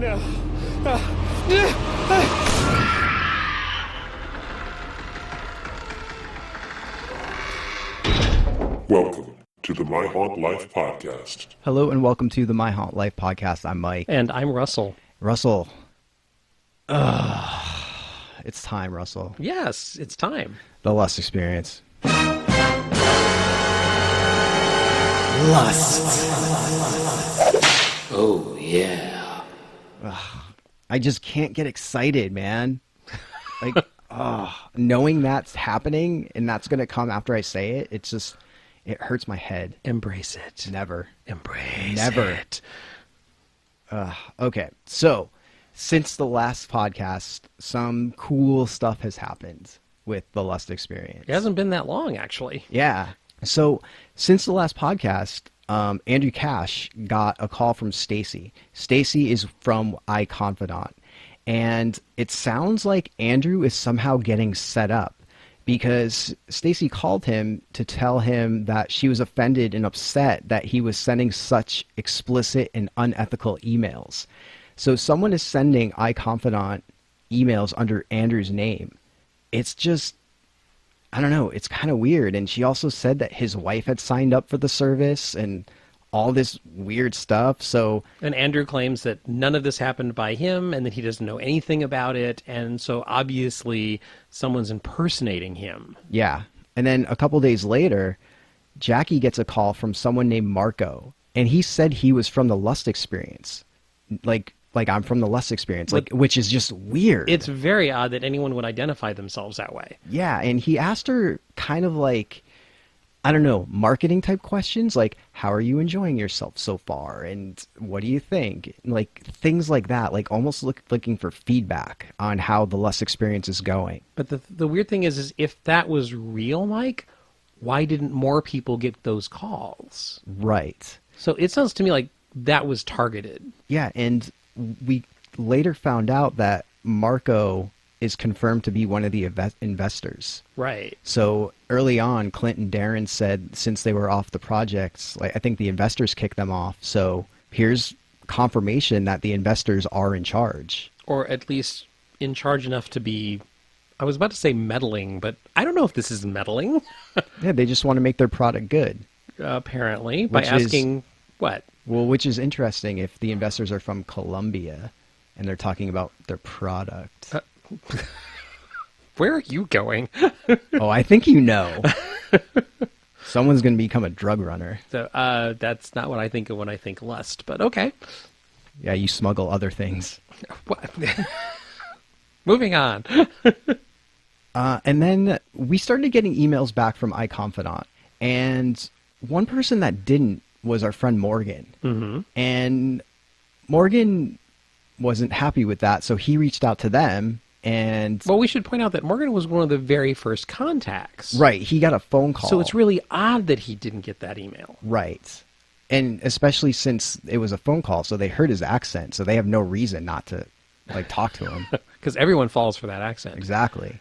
No. Welcome to the My Haunt Life podcast. Hello and welcome to the My Haunt Life podcast. I'm Mike. And I'm Russell. Russell. It's time, Russell. Yes, it's time. The Lust Experience. Oh, yeah. I just can't get excited, man. Like, knowing that's happening and that's going to come after I say it, it hurts my head. Embrace it. Never. Embrace Never. it. Okay, so since the last podcast, some cool stuff has happened with the Lust Experience. It hasn't been that long, actually. Yeah. So since the last podcast, Andrew Cash got a call from Stacy. Stacy is from Iconfidant. And it sounds like Andrew is somehow getting set up because Stacy called him to tell him that she was offended and upset that he was sending such explicit and unethical emails. So someone is sending Iconfidant emails under Andrew's name. It's just, I don't know, it's kind of weird. And she also said that his wife had signed up for the service and all this weird stuff. And Andrew claims that none of this happened by him and that he doesn't know anything about it. And so obviously someone's impersonating him. Yeah. And then a couple days later, Jackie gets a call from someone named Marco. And he said he was from the Lust Experience. Like I'm from the Lust Experience, which is just weird. It's very odd that anyone would identify themselves that way. Yeah, and he asked her kind of like, I don't know, marketing type questions, like, how are you enjoying yourself so far? And what do you think? Like, things like that, like almost looking for feedback on how the Lust Experience is going. But the weird thing is if that was real, Mike, why didn't more people get those calls? Right. So it sounds to me like that was targeted. Yeah, and we later found out that Marco is confirmed to be one of the investors. Right. So early on, Clint and Darren said since they were off the projects, like I think the investors kicked them off. So here's confirmation that the investors are in charge. Or at least in charge enough to be, I was about to say meddling, but I don't know if this is meddling. Yeah, they just want to make their product good. Apparently, by asking what? Well, which is interesting if the investors are from Colombia and they're talking about their product. Where are you going? Oh, I think you know. Someone's going to become a drug runner. So that's not what I think of when I think lust, but okay. Yeah, you smuggle other things. What? Moving on. And then we started getting emails back from Iconfidant. And one person that didn't was our friend Morgan. Mm-hmm. And Morgan wasn't happy with that, so he reached out to them. And well, we should point out that Morgan was one of the very first contacts. Right, he got a phone call. So it's really odd that he didn't get that email. Right. And especially since it was a phone call, so they heard his accent, so they have no reason not to talk to him. Because everyone falls for that accent. Exactly.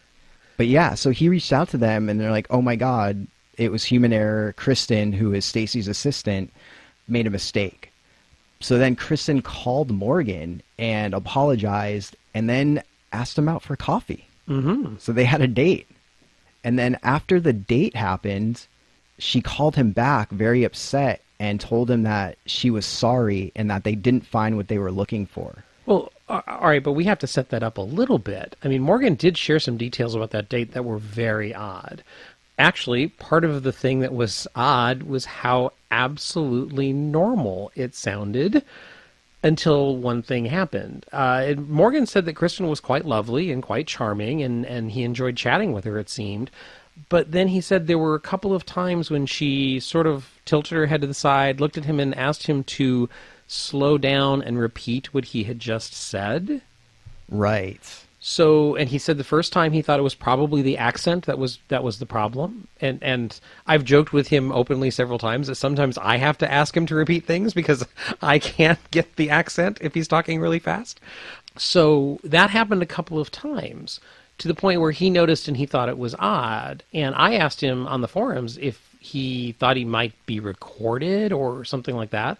But yeah, so he reached out to them and they're like, oh my God, it was human error. Kristen, who is Stacy's assistant, made a mistake. So then Kristen called Morgan and apologized and then asked him out for coffee. Mm-hmm. So they had a date. And then after the date happened, she called him back very upset and told him that she was sorry and that they didn't find what they were looking for. Well, all right, but we have to set that up a little bit. I mean, Morgan did share some details about that date that were very odd. Actually, part of the thing that was odd was how absolutely normal it sounded until one thing happened. Morgan said that Kristen was quite lovely and quite charming, and he enjoyed chatting with her, it seemed. But then he said there were a couple of times when she sort of tilted her head to the side, looked at him, and asked him to slow down and repeat what he had just said. Right. So, and he said the first time he thought it was probably the accent that was the problem. And I've joked with him openly several times that sometimes I have to ask him to repeat things because I can't get the accent if he's talking really fast. So that happened a couple of times to the point where he noticed and he thought it was odd. And I asked him on the forums if he thought he might be recorded or something like that.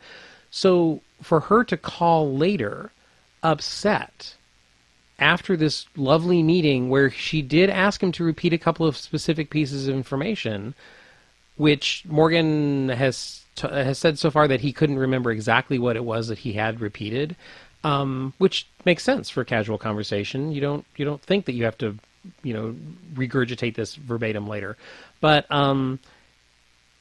So for her to call later upset after this lovely meeting where she did ask him to repeat a couple of specific pieces of information, which Morgan has said so far that he couldn't remember exactly what it was that he had repeated, which makes sense for casual conversation. You don't think that you have to, regurgitate this verbatim later. But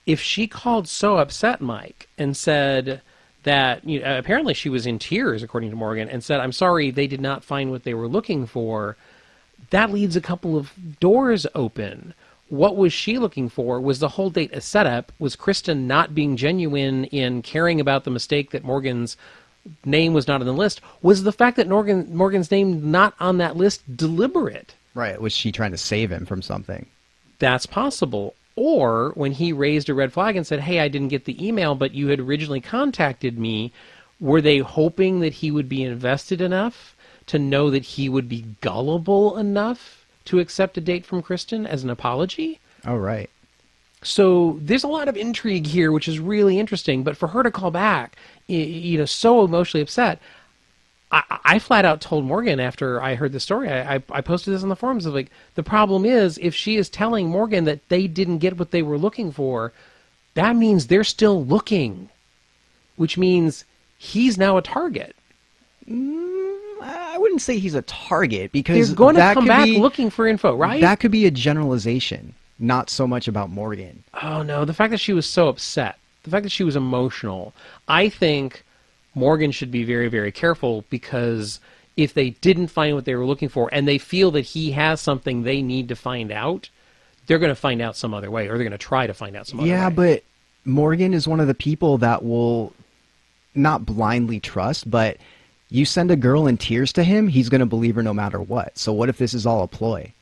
if she called so upset Mike and said that, apparently she was in tears, according to Morgan, and said, "I'm sorry, they did not find what they were looking for," that leaves a couple of doors open. What was she looking for? Was the whole date a setup? Was Kristen not being genuine in caring about the mistake that Morgan's name was not on the list? Was the fact that Morgan's name not on that list deliberate? Right. Was she trying to save him from something? That's possible. Or when he raised a red flag and said, "Hey, I didn't get the email, but you had originally contacted me," were they hoping that he would be invested enough to know that he would be gullible enough to accept a date from Kristen as an apology? Oh, right. So there's a lot of intrigue here, which is really interesting. But for her to call back, so emotionally upset, I flat out told Morgan after I heard the story, I posted this on the forums, of like, the problem is if she is telling Morgan that they didn't get what they were looking for, that means they're still looking, which means he's now a target. I wouldn't say he's a target, because they're going to come back looking for info, right? That could be a generalization, not so much about Morgan. Oh, no. The fact that she was so upset, the fact that she was emotional, I think Morgan should be very, very careful, because if they didn't find what they were looking for and they feel that he has something they need to find out, they're going to find out some other way, or they're going to try to find out some other way. Yeah, but Morgan is one of the people that will not blindly trust, but you send a girl in tears to him, he's going to believe her no matter what. So what if this is all a ploy?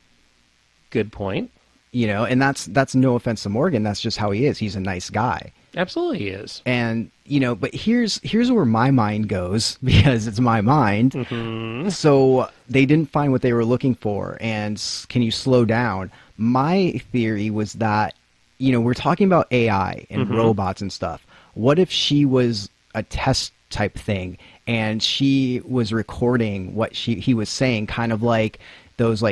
Good point. And that's no offense to Morgan. That's just how he is. He's a nice guy. Absolutely he is. And, but here's where my mind goes, because it's my mind. Mm-hmm. So they didn't find what they were looking for. And can you slow down? My theory was that, we're talking about AI and robots and stuff. What if she was a test type thing and she was recording what he was saying, kind of like those,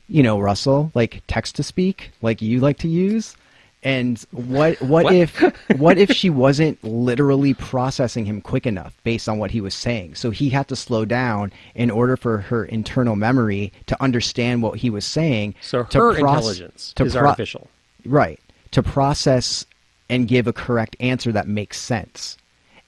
Russell, like text to speak, like you like to use? And what if she wasn't literally processing him quick enough based on what he was saying? So he had to slow down in order for her internal memory to understand what he was saying. So her intelligence is artificial. Right. To process and give a correct answer that makes sense.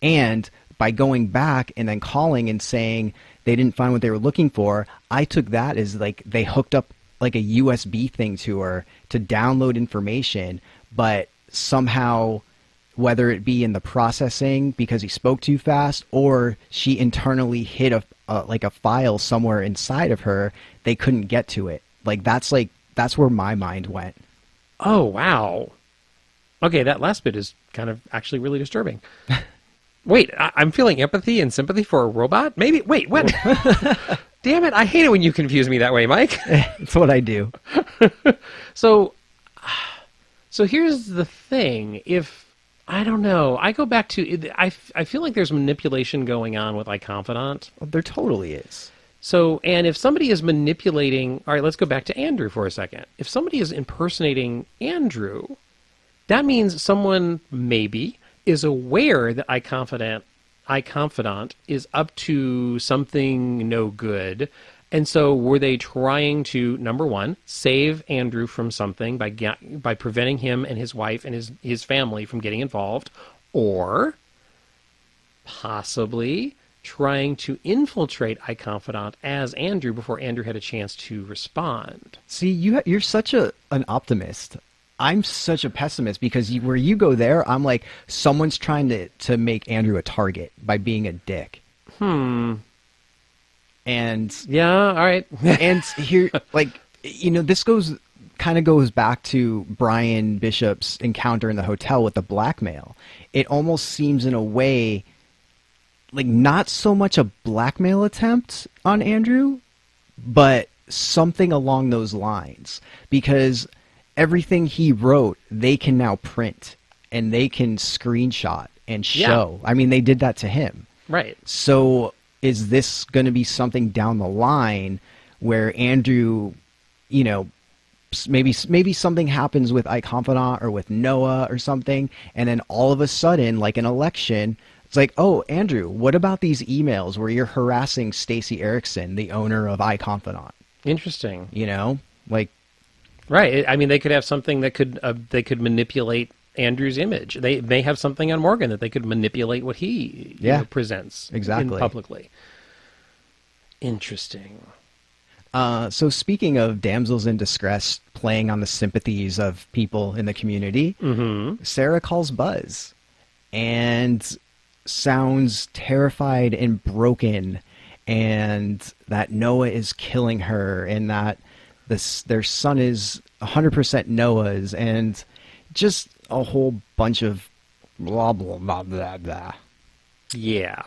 And by going back and then calling and saying they didn't find what they were looking for, I took that as like they hooked up like a USB thing to her to download information, but somehow, whether it be in the processing because he spoke too fast, or she internally hid a file somewhere inside of her, they couldn't get to it. That's where my mind went. Oh, wow. Okay, that last bit is kind of actually really disturbing. Wait, I'm feeling empathy and sympathy for a robot? Maybe. Wait, what? Damn it, I hate it when you confuse me that way, Mike. It's what I do. So here's the thing. I don't know, I go back to, I feel like there's manipulation going on with Iconfidant. Well, there totally is. So, and if somebody is manipulating, all right, let's go back to Andrew for a second. If somebody is impersonating Andrew, that means someone maybe is aware that Iconfidant is up to something no good. And so were they trying to, number one, save Andrew from something by preventing him and his wife and his family from getting involved, or possibly trying to infiltrate Iconfidant as Andrew before Andrew had a chance to respond? See, you're such an optimist. I'm such a pessimist, because where you go there, I'm like, someone's trying to make Andrew a target by being a dick. And yeah, all right. And here, this kind of goes back to Brian Bishop's encounter in the hotel with the blackmail. It almost seems in a way like not so much a blackmail attempt on Andrew, but something along those lines, because everything he wrote, they can now print and they can screenshot and show. Yeah. I mean, they did that to him. Right. So is this going to be something down the line where Andrew, you know, maybe something happens with Iconfidant or with Noah or something, and then all of a sudden, like an election, it's like, oh, Andrew, what about these emails where you're harassing Stacey Erickson, the owner of Iconfidant? Interesting. You know, like, right. I mean, they could have something that they could manipulate Andrew's image. They may have something on Morgan that they could manipulate what he presents publicly. Interesting. So speaking of damsels in distress playing on the sympathies of people in the community, Sarah calls Buzz and sounds terrified and broken, and that Noah is killing her, and that their son is 100% Noah's, and just a whole bunch of blah, blah, blah, blah, blah. Yeah.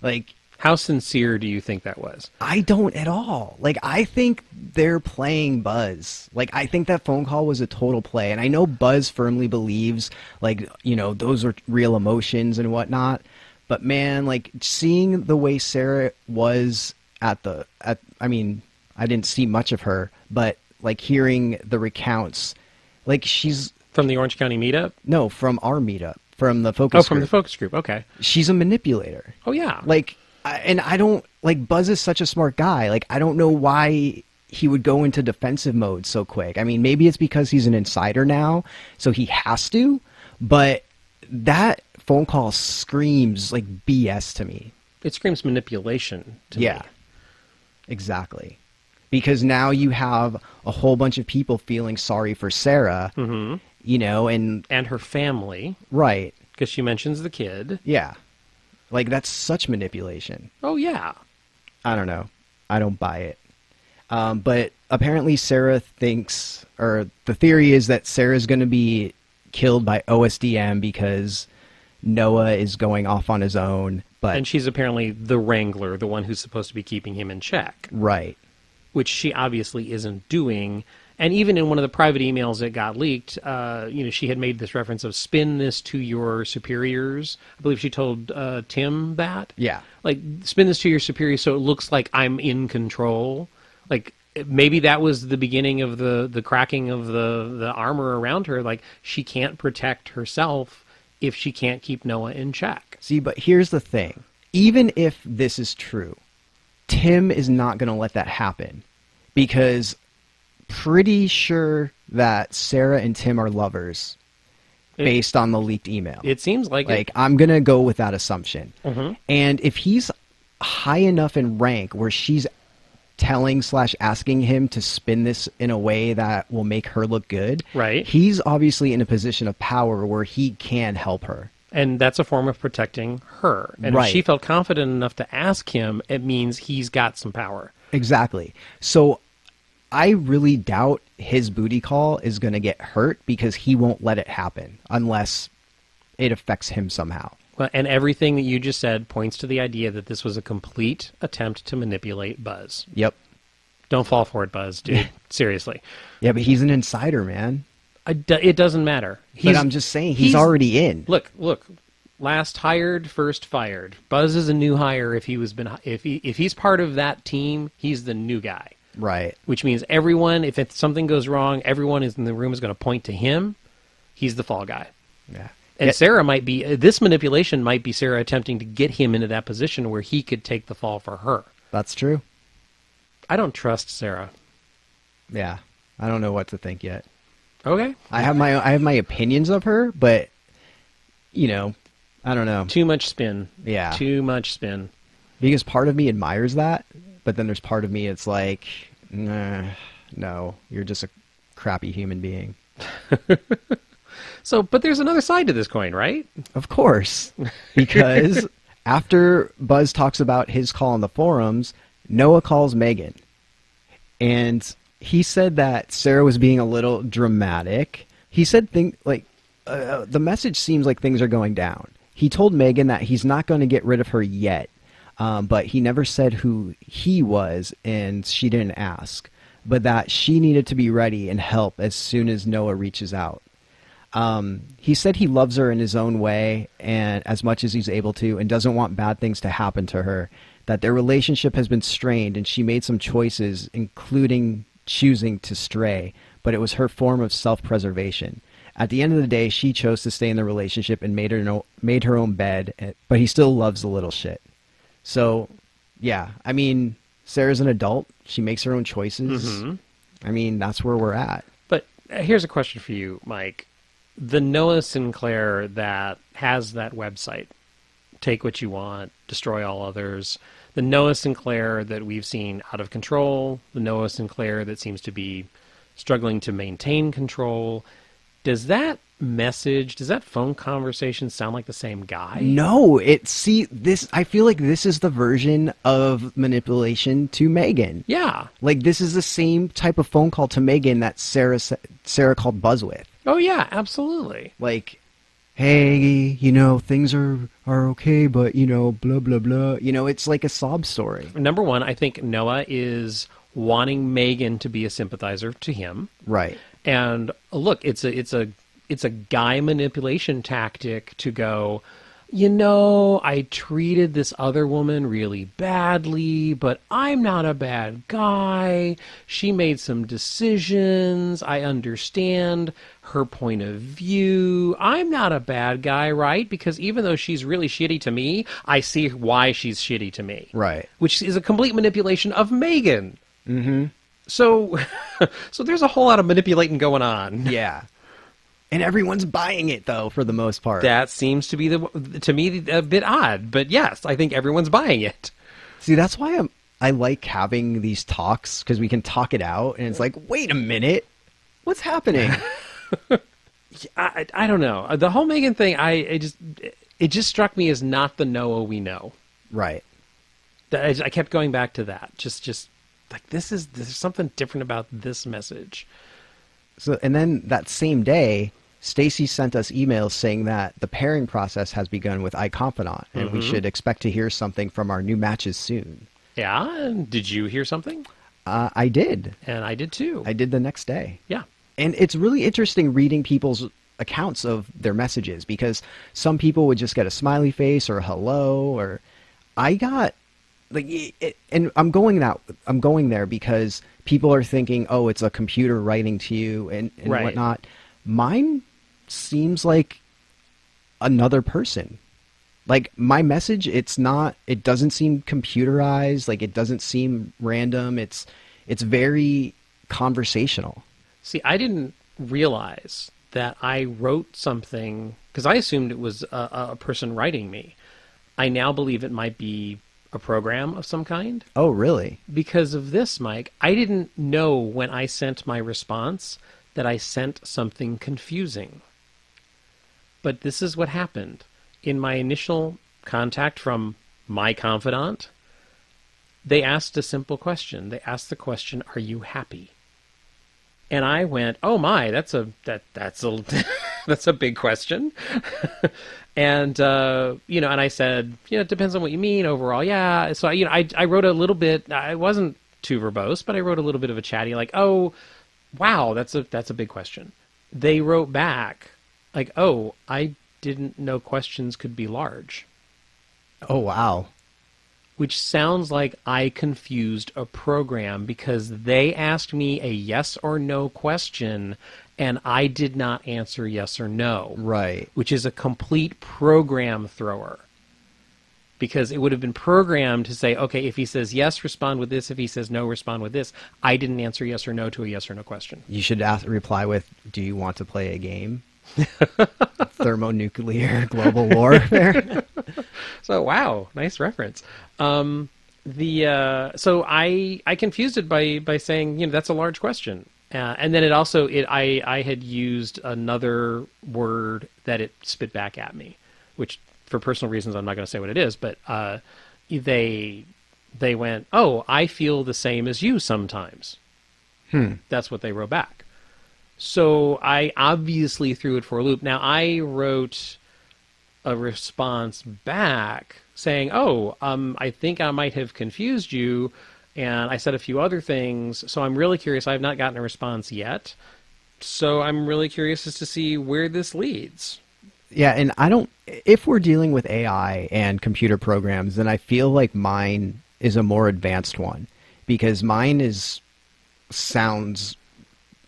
Like, how sincere do you think that was? I don't at all. Like, I think they're playing Buzz. Like, I think that phone call was a total play. And I know Buzz firmly believes, like, you know, those are real emotions and whatnot. But, man, like, seeing the way Sarah was I mean, I didn't see much of her, but, like, hearing the recounts, like, she's... From the Orange County meetup? No, from our meetup. From the focus group. Oh, from the focus group. Okay. She's a manipulator. Oh, yeah. Like... And I don't, like, Buzz is such a smart guy. Like, I don't know why he would go into defensive mode so quick. I mean, maybe it's because he's an insider now, so he has to, but that phone call screams, like, BS to me. It screams manipulation to me. Yeah, exactly. Because now you have a whole bunch of people feeling sorry for Sarah, you know, and her family. Right. Because she mentions the kid. Yeah. Like, that's such manipulation. Oh, yeah. I don't know. I don't buy it. But apparently Sarah thinks, or the theory is that Sarah's going to be killed by OSDM because Noah is going off on his own. And she's apparently the wrangler, the one who's supposed to be keeping him in check. Right. Which she obviously isn't doing. And even in one of the private emails that got leaked, you know, she had made this reference of spin this to your superiors. I believe she told Tim that. Yeah. Like, spin this to your superiors so it looks like I'm in control. Like, maybe that was the beginning of the cracking of the armor around her. Like, she can't protect herself if she can't keep Noah in check. See, but here's the thing. Even if this is true, Tim is not going to let that happen, because... pretty sure that Sarah and Tim are lovers based on the leaked email. It seems like it. I'm going to go with that assumption. And if he's high enough in rank where she's telling/asking him to spin this in a way that will make her look good, right? He's obviously in a position of power where he can help her. And that's a form of protecting her. And if she felt confident enough to ask him, it means he's got some power. Exactly. So I really doubt his booty call is going to get hurt, because he won't let it happen unless it affects him somehow. Well, and everything that you just said points to the idea that this was a complete attempt to manipulate Buzz. Yep. Don't fall for it, Buzz, dude. Seriously. Yeah, but he's an insider, man. It doesn't matter. But I'm just saying, he's already in. Look. Last hired, first fired. Buzz is a new hire. If he's part of that team, he's the new guy. Right. Which means everyone, if something goes wrong, everyone in the room is going to point to him. He's the fall guy. Yeah. And Sarah might be, this manipulation might be Sarah attempting to get him into that position where he could take the fall for her. That's true. I don't trust Sarah. Yeah. I don't know what to think yet. Okay. I have my opinions of her, but, you know, I don't know. Too much spin. Yeah. Too much spin. Because part of me admires that, but then there's part of me it's like, nah, no, you're just a crappy human being. So, but there's another side to this coin, right? Of course. Because after Buzz talks about his call on the forums, Noah calls Meghan. And he said that Sarah was being a little dramatic. He said the message seems like things are going down. He told Meghan that he's not going to get rid of her yet. But he never said who he was, and she didn't ask. But that she needed to be ready and help as soon as Noah reaches out. He said he loves her in his own way and as much as he's able to, and doesn't want bad things to happen to her, that their relationship has been strained and she made some choices, including choosing to stray, but it was her form of self-preservation. At the end of the day, she chose to stay in the relationship and made her own bed, but he still loves the little shit. So, yeah, I mean, Sarah's an adult. She makes her own choices. Mm-hmm. I mean, that's where we're at. But here's a question for you, Mike. The Noah Sinclair that has that website, Take What You Want, Destroy All Others, the Noah Sinclair that we've seen out of control, the Noah Sinclair that seems to be struggling to maintain control, does that message, does that phone conversation sound like the same guy? No, I feel like this is the version of manipulation to Meghan. Yeah. Like, this is the same type of phone call to Meghan that Sarah called Buzz with. Oh, yeah, absolutely. Like, hey, things are okay, but, blah, blah, blah. It's like a sob story. Number one, I think Noah is wanting Meghan to be a sympathizer to him. Right. And look, it's a guy manipulation tactic to go, I treated this other woman really badly, but I'm not a bad guy. She made some decisions. I understand her point of view. I'm not a bad guy, right? Because even though she's really shitty to me, I see why she's shitty to me. Right. Which is a complete manipulation of Meghan. Mm-hmm. So there's a whole lot of manipulating going on. Yeah. And everyone's buying it, though, for the most part. That seems to be, to me, a bit odd. But yes, I think everyone's buying it. See, that's why I like having these talks, because we can talk it out, and it's like, wait a minute, what's happening? I don't know. The whole Meghan thing, it just struck me as not the Noah we know. Right. I kept going back to that. Just like, there's something different about this message. So, and then that same day, Stacey sent us emails saying that the pairing process has begun with Iconfidants, and we should expect to hear something from our new matches soon. Yeah? And did you hear something? I did. And I did too. I did the next day. Yeah. And it's really interesting reading people's accounts of their messages, because some people would just get a smiley face or a hello, or I got... and I'm going there because people are thinking, oh, it's a computer writing to you and right. whatnot. Mine seems like another person. Like, my message, it doesn't seem computerized. Like, it doesn't seem random. It's very conversational. See, I didn't realize that I wrote something, because I assumed it was a person writing me. I now believe it might be a program of some kind. Oh, really? Because of this, Mike, I didn't know when I sent my response that I sent something confusing. But this is what happened. In my initial contact from my confidant, they asked a simple question. They asked the question, "Are you happy?" And I went, "Oh my, that's a that's a big question." And, and I said, it depends on what you mean overall. Yeah. So, I wrote a little bit, I wasn't too verbose, but I wrote a little bit of a chatty, like, "Oh, wow, that's a big question." They wrote back like, "Oh, I didn't know questions could be large." Oh, wow. Which sounds like I confused a program, because they asked me a yes or no question and I did not answer yes or no. Right. Which is a complete program thrower. Because it would have been programmed to say, okay, if he says yes, respond with this. If he says no, respond with this. I didn't answer yes or no to a yes or no question. You should reply with, "Do you want to play a game?" Thermonuclear global warfare. So, wow, nice reference. So I confused it by saying, that's a large question. And then I had used another word that it spit back at me, which for personal reasons, I'm not going to say what it is, but they went, "Oh, I feel the same as you sometimes." That's what they wrote back. So I obviously threw it for a loop. Now, I wrote a response back saying, "Oh, I think I might have confused you." And I said a few other things. So I'm really curious. I have not gotten a response yet. So I'm really curious as to see where this leads. Yeah, and if we're dealing with AI and computer programs, then I feel like mine is a more advanced one, because mine sounds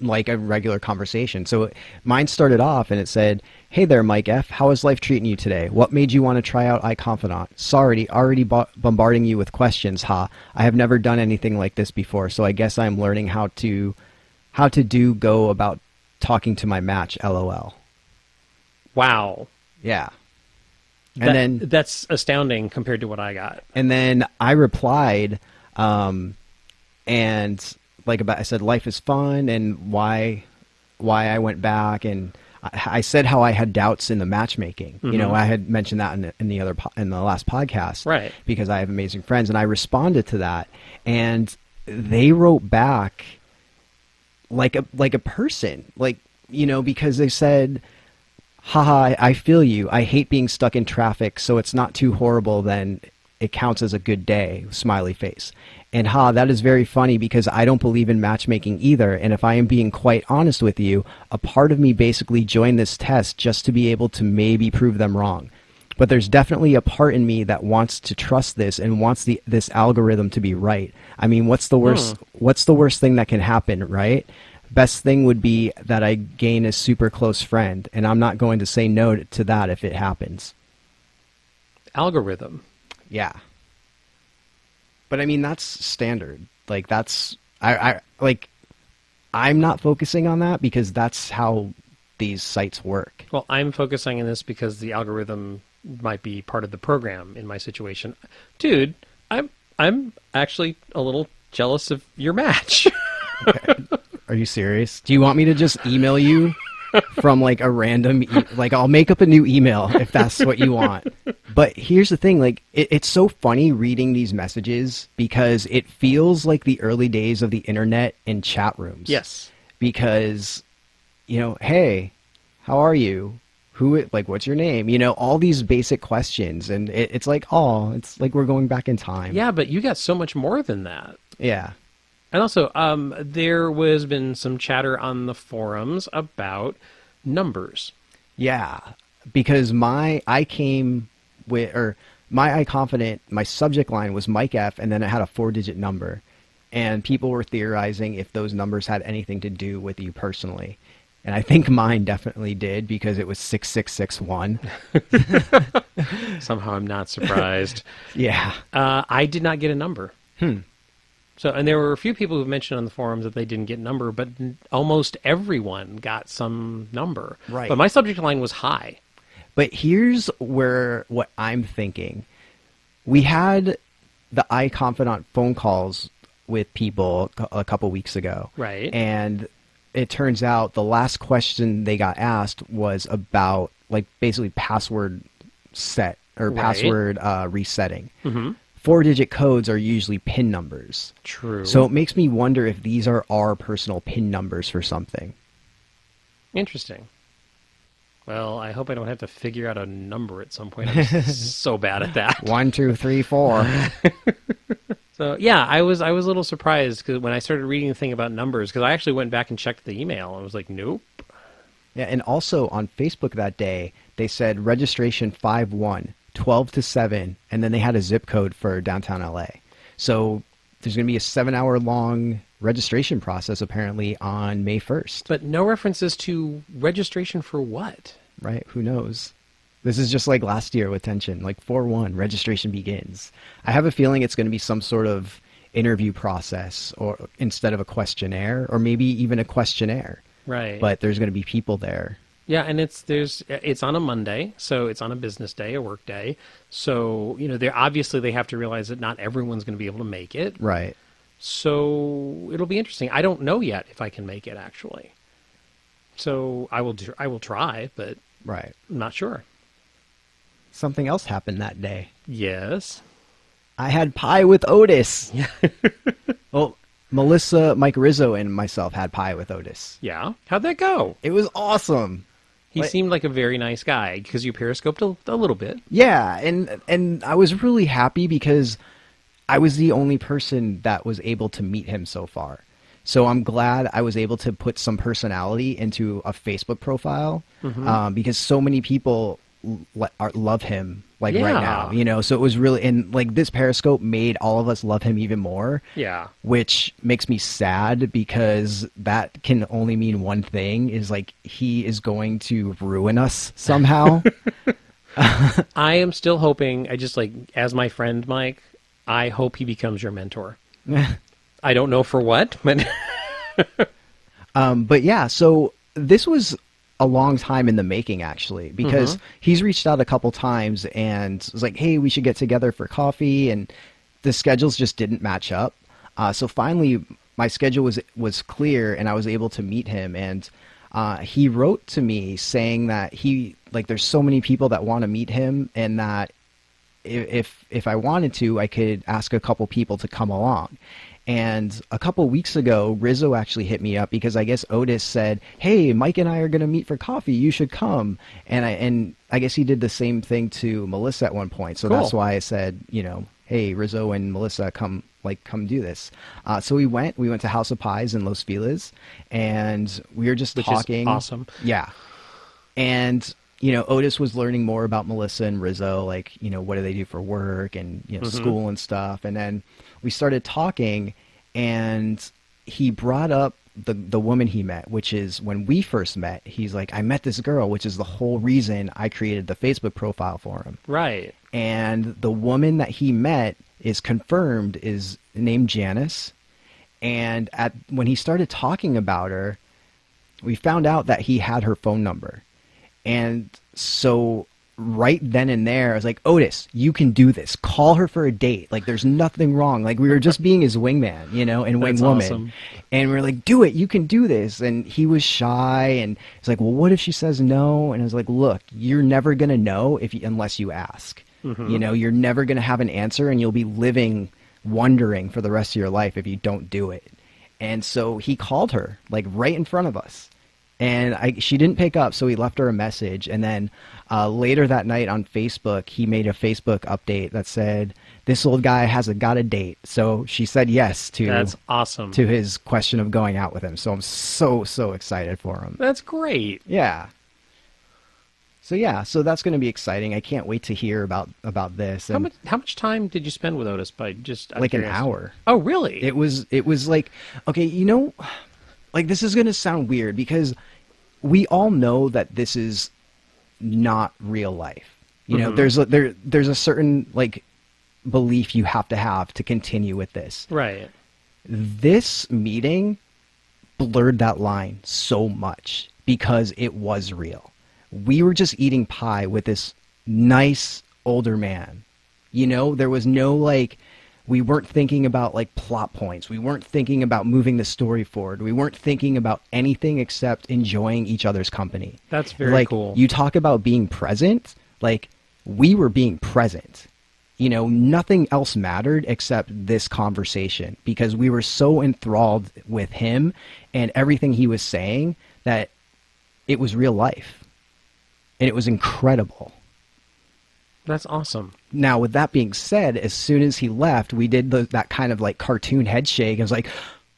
like a regular conversation. So mine started off and it said, "Hey there, Mike F. How is life treating you today? What made you want to try out Iconfidant? Sorry, already bombarding you with questions, ha. I have never done anything like this before, so I guess I'm learning how to go about talking to my match, lol." Wow. Yeah. And that's astounding compared to what I got. And then I replied, and I said, life is fun, and why I went back, and I said how I had doubts in the matchmaking. Mm-hmm. You know, I had mentioned that in the last podcast, right? Because I have amazing friends, and I responded to that, and they wrote back like a person, because they said, "Haha, I feel you. I hate being stuck in traffic, so it's not too horrible. Then it counts as a good day." Smiley face. And that is very funny, because I don't believe in matchmaking either. And if I am being quite honest with you, a part of me basically joined this test just to be able to maybe prove them wrong. But there's definitely a part in me that wants to trust this and wants this algorithm to be right. I mean, what's the worst? What's the worst thing that can happen, right? Best thing would be that I gain a super close friend, and I'm not going to say no to that if it happens. Algorithm. Yeah. But I mean, that's standard. Like, I'm not focusing on that because that's how these sites work. Well, I'm focusing on this because the algorithm might be part of the program in my situation. Dude, I'm actually a little jealous of your match. Okay. Are you serious? Do you want me to just email you from like a random, I'll make up a new email if that's what you want. But here's the thing, it's so funny reading these messages because it feels like the early days of the internet and chat rooms. Yes. Because, hey, how are you? What's your name? All these basic questions. And it's like we're going back in time. Yeah, but you got so much more than that. Yeah. And also, there was been some chatter on the forums about numbers. Yeah, because my Iconfidant, my subject line was Mike F, and then it had a 4-digit number. And people were theorizing if those numbers had anything to do with you personally. And I think mine definitely did, because it was 6661. Somehow I'm not surprised. Yeah. I did not get a number. So, and there were a few people who mentioned on the forums that they didn't get a number, but almost everyone got some number. Right. But my subject line was high. But here's what I'm thinking. We had the Iconfidant phone calls with people a couple weeks ago. Right. And it turns out the last question they got asked was about basically password set or password resetting. Mm-hmm. 4-digit codes are usually PIN numbers. True. So it makes me wonder if these are our personal PIN numbers for something. Interesting. Well, I hope I don't have to figure out a number at some point. I'm so bad at that. 1, 2, 3, 4. So yeah, I was a little surprised because when I started reading the thing about numbers, because I actually went back and checked the email and I was like, nope. Yeah, and also on Facebook that day, they said registration 5-1. 12 to 7, and then they had a zip code for downtown LA. So there's going to be a 7-hour long registration process apparently on May 1st. But no references to registration for what? Right, who knows? This is just like last year with Tension, 4-1, registration begins. I have a feeling it's going to be some sort of interview process or instead of a questionnaire, or maybe even a questionnaire. Right. But there's going to be people there. Yeah, and it's on a Monday, so it's on a business day, a work day. So, they have to realize that not everyone's going to be able to make it. Right. So it'll be interesting. I don't know yet if I can make it, actually. So I will try, but right. I'm not sure. Something else happened that day. Yes. I had pie with Otis. Yeah. Well, Melissa, Mike Rizzo, and myself had pie with Otis. Yeah? How'd that go? It was awesome. He seemed like a very nice guy because you periscoped a little bit. Yeah, and I was really happy because I was the only person that was able to meet him so far. So I'm glad I was able to put some personality into a Facebook profile, because so many people love him right now, so it was really, and like this Periscope made all of us love him even more. Yeah. Which Makes me sad, because that can only mean one thing, is like he is going to ruin us somehow. I am still hoping, I just like, as my friend Mike, I hope he becomes your mentor. I don't know for what, but but yeah, so this was a long time in the making, actually, because he's reached out a couple times and was like, hey, we should get together for coffee, and the schedules just didn't match up. So finally my schedule was clear, and I was able to meet him, and he wrote to me saying that there's so many people that want to meet him, and that if I wanted to, I could ask a couple people to come along. And a couple weeks ago, Rizzo actually hit me up, because I guess Otis said, hey, Mike and I are going to meet for coffee. You should come. And I guess he did the same thing to Melissa at one point. So That's why I said, hey, Rizzo and Melissa, come do this. So we went to House of Pies in Los Feliz, and we were just talking. Is awesome. Yeah. And Otis was learning more about Melissa and Rizzo, what do they do for work, and school and stuff. And then we started talking, and he brought up the woman he met, which is when we first met. He's like, I met this girl, which is the whole reason I created the Facebook profile for him. Right. And the woman that he met is confirmed is named Janice. And when he started talking about her, we found out that he had her phone number. And so right then and there, I was like, Otis, you can do this. Call her for a date. Like, there's nothing wrong. Like, we were just being his wingman, and wingwoman. Awesome. And we were like, do it. You can do this. And he was shy. And he's like, well, what if she says no? And I was like, look, you're never going to know unless you ask. You're never going to have an answer, and you'll be living wondering for the rest of your life if you don't do it. And so he called her, like, right in front of us. And she didn't pick up, so he left her a message. And then later that night on Facebook, he made a Facebook update that said, this old guy got a date. So she said yes to That's awesome. To his question of going out with him. So I'm so excited for him. That's great. Yeah. So that's going to be exciting. I can't wait to hear about this. And how much time did you spend with Otis? By just like an hour. Oh, really? It was like, okay, like, this is going to sound weird, because we all know that this is not real life. There's a certain, like, belief you have to continue with this. Right. This meeting blurred that line so much, because it was real. We were just eating pie with this nice older man. There was no, like, we weren't thinking about, like, plot points. We weren't thinking about moving the story forward. We weren't thinking about anything except enjoying each other's company. That's very cool. You talk about being present. Like, we were being present. Nothing else mattered except this conversation, because we were so enthralled with him and everything he was saying that it was real life. And it was incredible. That's awesome. Now, with that being said, as soon as he left, we did that kind of like cartoon head shake. I was like,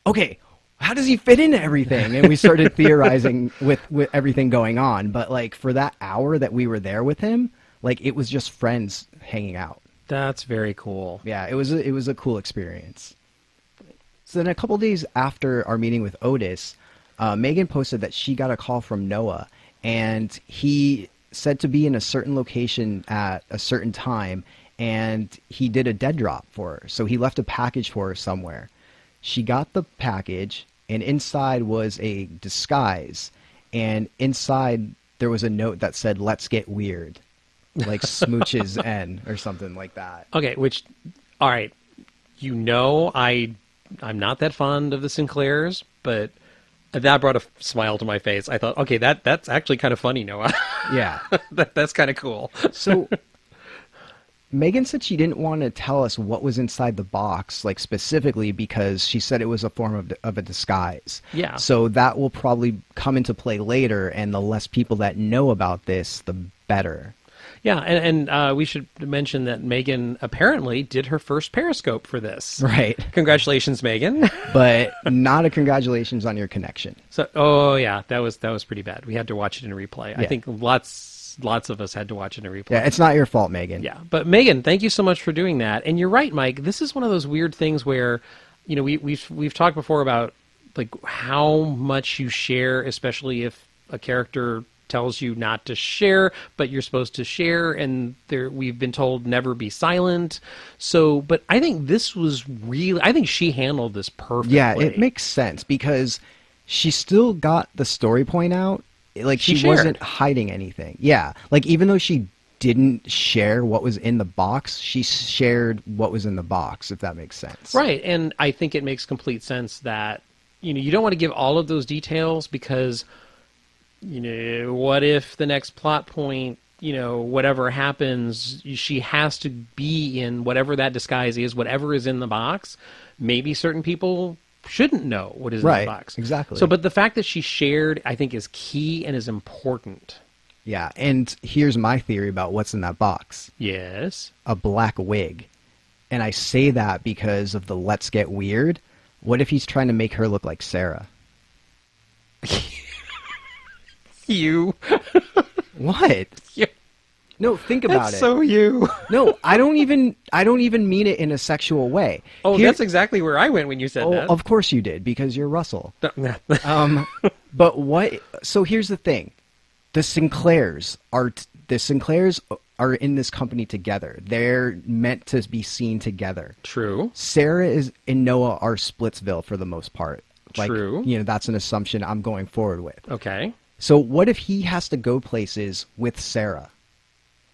okay, how does he fit into everything? And we started theorizing with everything going on. But like, for that hour that we were there with him, like, it was just friends hanging out. That's very cool. Yeah, it was a cool experience. So then a couple days after our meeting with Otis, Meghan posted that she got a call from Noah, and he said to be in a certain location at a certain time, and he did a dead drop for her. So he left a package for her somewhere. She got the package, and inside was a disguise, and inside there was a note that said, "Let's get weird," like smooches N or something like that. Okay, all right, I'm not that fond of the Sinclairs, but that brought a smile to my face. I thought, okay, that's actually kind of funny, Noah. Yeah. That's kind of cool. So Meghan said she didn't want to tell us what was inside the box, like specifically, because she said it was a form of a disguise. Yeah. So that will probably come into play later, and the less people that know about this, the better. Yeah, and we should mention that Meghan apparently did her first Periscope for this. Right. Congratulations, Meghan. But not a congratulations on your connection. So, oh yeah, that was pretty bad. We had to watch it in a replay. Yeah. I think lots of us had to watch it in a replay. Yeah, it's not your fault, Meghan. Yeah, but Meghan, thank you so much for doing that. And you're right, Mike. This is one of those weird things where, we've talked before about like how much you share, especially if a character tells you not to share, but you're supposed to share, and we've been told never be silent. So, but I think this was I think she handled this perfectly. Yeah, it makes sense because she still got the story point out. Like she wasn't hiding anything. Yeah, like even though she didn't share what was in the box, she shared what was in the box, if that makes sense. Right, and I think it makes complete sense that, you don't want to give all of those details because, what if the next plot point, whatever happens, she has to be in whatever that disguise is, whatever is in the box. Maybe certain people shouldn't know what is in the box. Exactly. So, but the fact that she shared, I think, is key and is important. Yeah, and here's my theory about what's in that box. Yes. A black wig. And I say that because of the Let's Get Weird. What if he's trying to make her look like Sarah? You. What? Yeah. No, think about it. So you. No, I don't even mean it in a sexual way. Oh, that's exactly where I went when you said that. Of course you did, because you're Russell. Um, But what? So here's the thing: the Sinclairs are in this company together. They're meant to be seen together. True. Sarah and Noah are Splitsville for the most part. Like, True. That's an assumption I'm going forward with. Okay. So what if he has to go places with Sarah?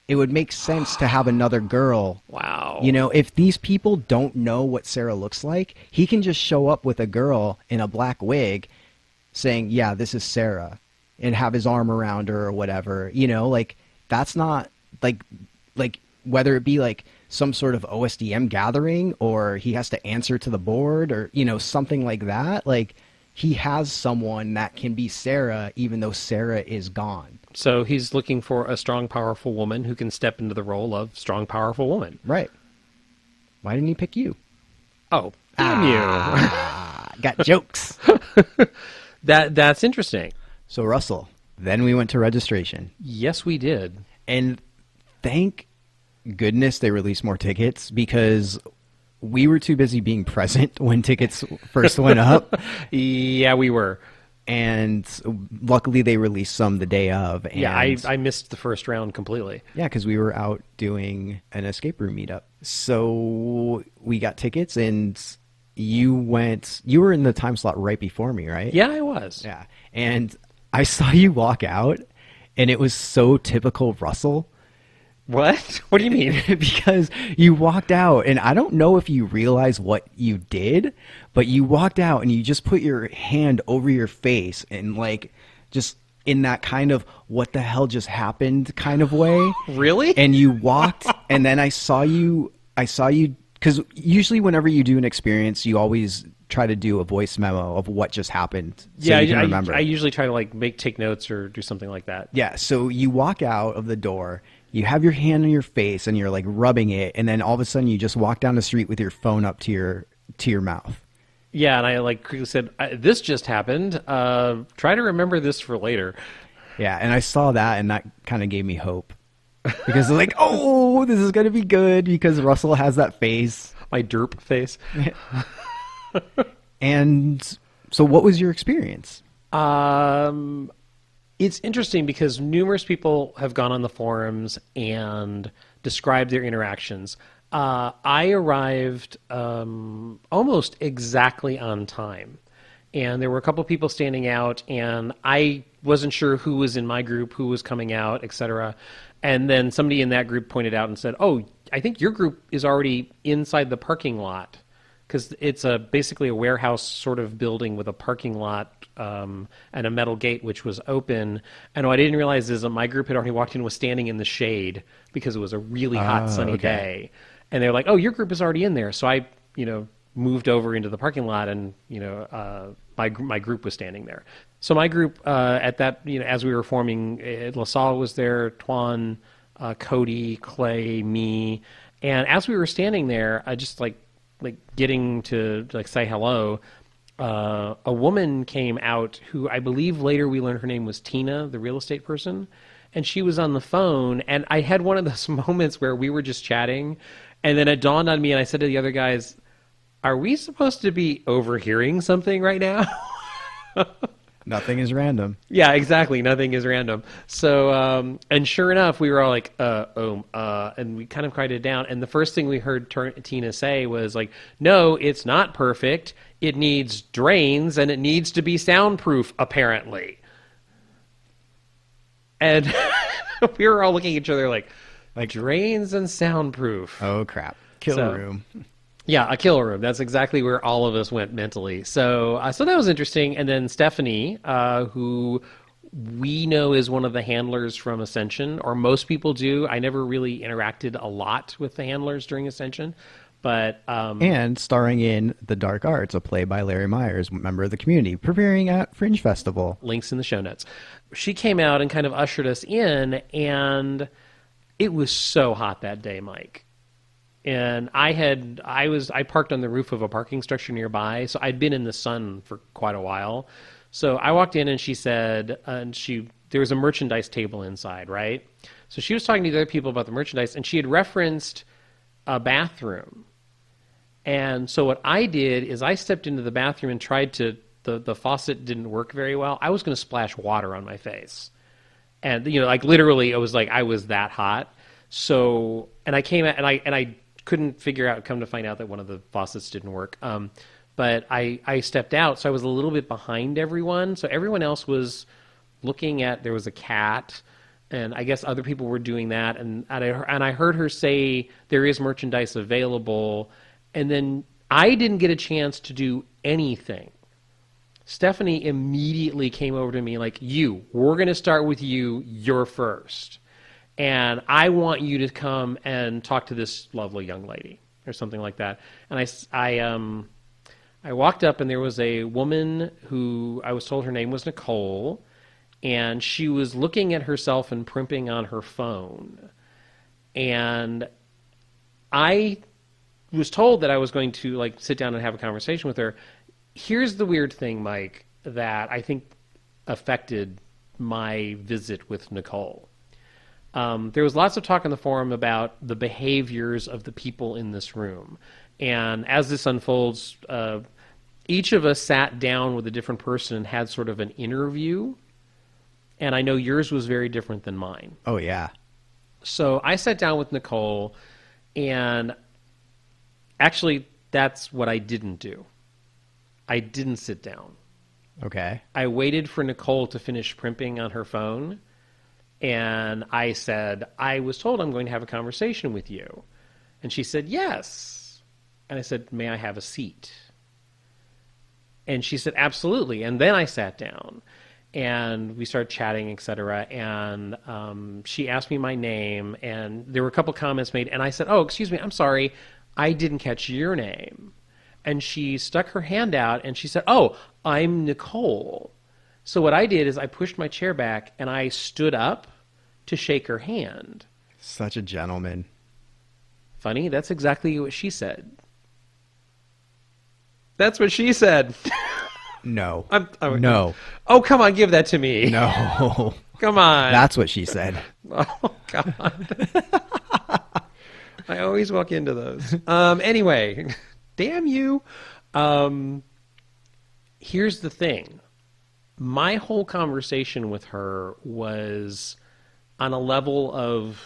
It would make sense to have another girl. Wow. If these people don't know what Sarah looks like, he can just show up with a girl in a black wig saying, yeah, this is Sarah, and have his arm around her or whatever. That's not like whether it be like some sort of OSDM gathering or he has to answer to the board or, something like that. Like, he has someone that can be Sarah even though Sarah is gone. So he's looking for a strong, powerful woman who can step into the role of strong, powerful woman. Right. Why didn't he pick you? Oh, damn you. Got jokes. That's interesting. So, Russell, then we went to registration. Yes, we did. And thank goodness they released more tickets because we were too busy being present when tickets first went up. Yeah, we were. And luckily they released some the day of. And yeah, I missed the first round completely. Yeah, because we were out doing an escape room meetup. So we got tickets and you were in the time slot right before me, right? Yeah, I was. Yeah. And I saw you walk out and it was so typical Russell. What? What do you mean? Because you walked out, and I don't know if you realize what you did, but you walked out and you just put your hand over your face and just in that kind of what the hell just happened kind of way. Really? And you walked, and then I saw you, because usually whenever you do an experience, you always try to do a voice memo of what just happened. So you can remember. I usually try to take notes or do something like that. Yeah. So you walk out of the door. You have your hand on your face and you're rubbing it, and then all of a sudden you just walk down the street with your phone up to your mouth. Yeah, and I quickly said, "This just happened. Try to remember this for later." Yeah, and I saw that, and that kind of gave me hope because oh, this is gonna be good because Russell has that face, my derp face. And so, what was your experience? It's interesting because numerous people have gone on the forums and described their interactions. I arrived almost exactly on time. And there were a couple of people standing out, and I wasn't sure who was in my group, who was coming out, etc. And then somebody in that group pointed out and said, oh, I think your group is already inside the parking lot. Because it's basically a warehouse sort of building with a parking lot and a metal gate which was open. And what I didn't realize is that my group had already walked in and was standing in the shade because it was a really hot, sunny day. And they were like, oh, your group is already in there. So I, moved over into the parking lot and, my group was standing there. So my group at that, as we were forming, LaSalle was there, Tuan, Cody, Clay, me. And as we were standing there, I just like getting to like say hello, a woman came out who I believe later we learned her name was Tina, the real estate person. And she was on the phone, and I had one of those moments where we were just chatting, and then it dawned on me, and I said to the other guys, are we supposed to be overhearing something right now? Nothing is random. Yeah, exactly. Nothing is random. So, and sure enough, we were all like, and we kind of quieted down. And the first thing we heard Tina say was like, no, it's not perfect. It needs drains, and it needs to be soundproof, apparently. And we were all looking at each other like drains and soundproof. Oh, crap. Killer room. Yeah, a killer room. That's exactly where all of us went mentally. So so that was interesting. And then Stephanie, who we know is one of the handlers from Ascension, or most people do. I never really interacted a lot with the handlers during Ascension. But and starring in The Dark Arts, a play by Larry Myers, member of the community, premiering at Fringe Festival. Links in the show notes. She came out and kind of ushered us in, and it was so hot that day, Mike. And I parked on the roof of a parking structure nearby, so I'd been in the sun for quite a while. So I walked in, and she said, there was a merchandise table inside, right? So she was talking to the other people about the merchandise, and she had referenced a bathroom. And so what I did is I stepped into the bathroom and tried to, the faucet didn't work very well. I was going to splash water on my face. And, like literally it was like I was that hot. So, and I came out and I couldn't come to find out that one of the faucets didn't work. But I stepped out, so I was a little bit behind everyone. So everyone else was looking at, there was a cat, and I guess other people were doing that. And I heard her say there is merchandise available. And then I didn't get a chance to do anything. Stephanie immediately came over to me like, we're going to start with you. You're first. And I want you to come and talk to this lovely young lady or something like that. And I walked up, and there was a woman who I was told her name was Nicole, and she was looking at herself and primping on her phone. And I was told that I was going to like sit down and have a conversation with her. Here's the weird thing, Mike, that I think affected my visit with Nicole. There was lots of talk in the forum about the behaviors of the people in this room. And as this unfolds, each of us sat down with a different person and had sort of an interview. And I know yours was very different than mine. Oh, yeah. So I sat down with Nicole, and actually that's what I didn't do. I didn't sit down. Okay. I waited for Nicole to finish primping on her phone. And I said, I was told I'm going to have a conversation with you. And she said, yes. And I said, may I have a seat? And she said, absolutely. And then I sat down, and we started chatting, etc. And she asked me my name, and there were a couple comments made. And I said, oh, excuse me, I'm sorry, I didn't catch your name. And she stuck her hand out, and she said, oh, I'm Nicole. So what I did is I pushed my chair back, and I stood up to shake her hand. Such a gentleman. Funny, that's exactly what she said. That's what she said. No. Oh, no. Oh, come on, give that to me. No. Come on. That's what she said. Oh, God. I always walk into those. Anyway, damn you. Here's the thing. My whole conversation with her was on a level of,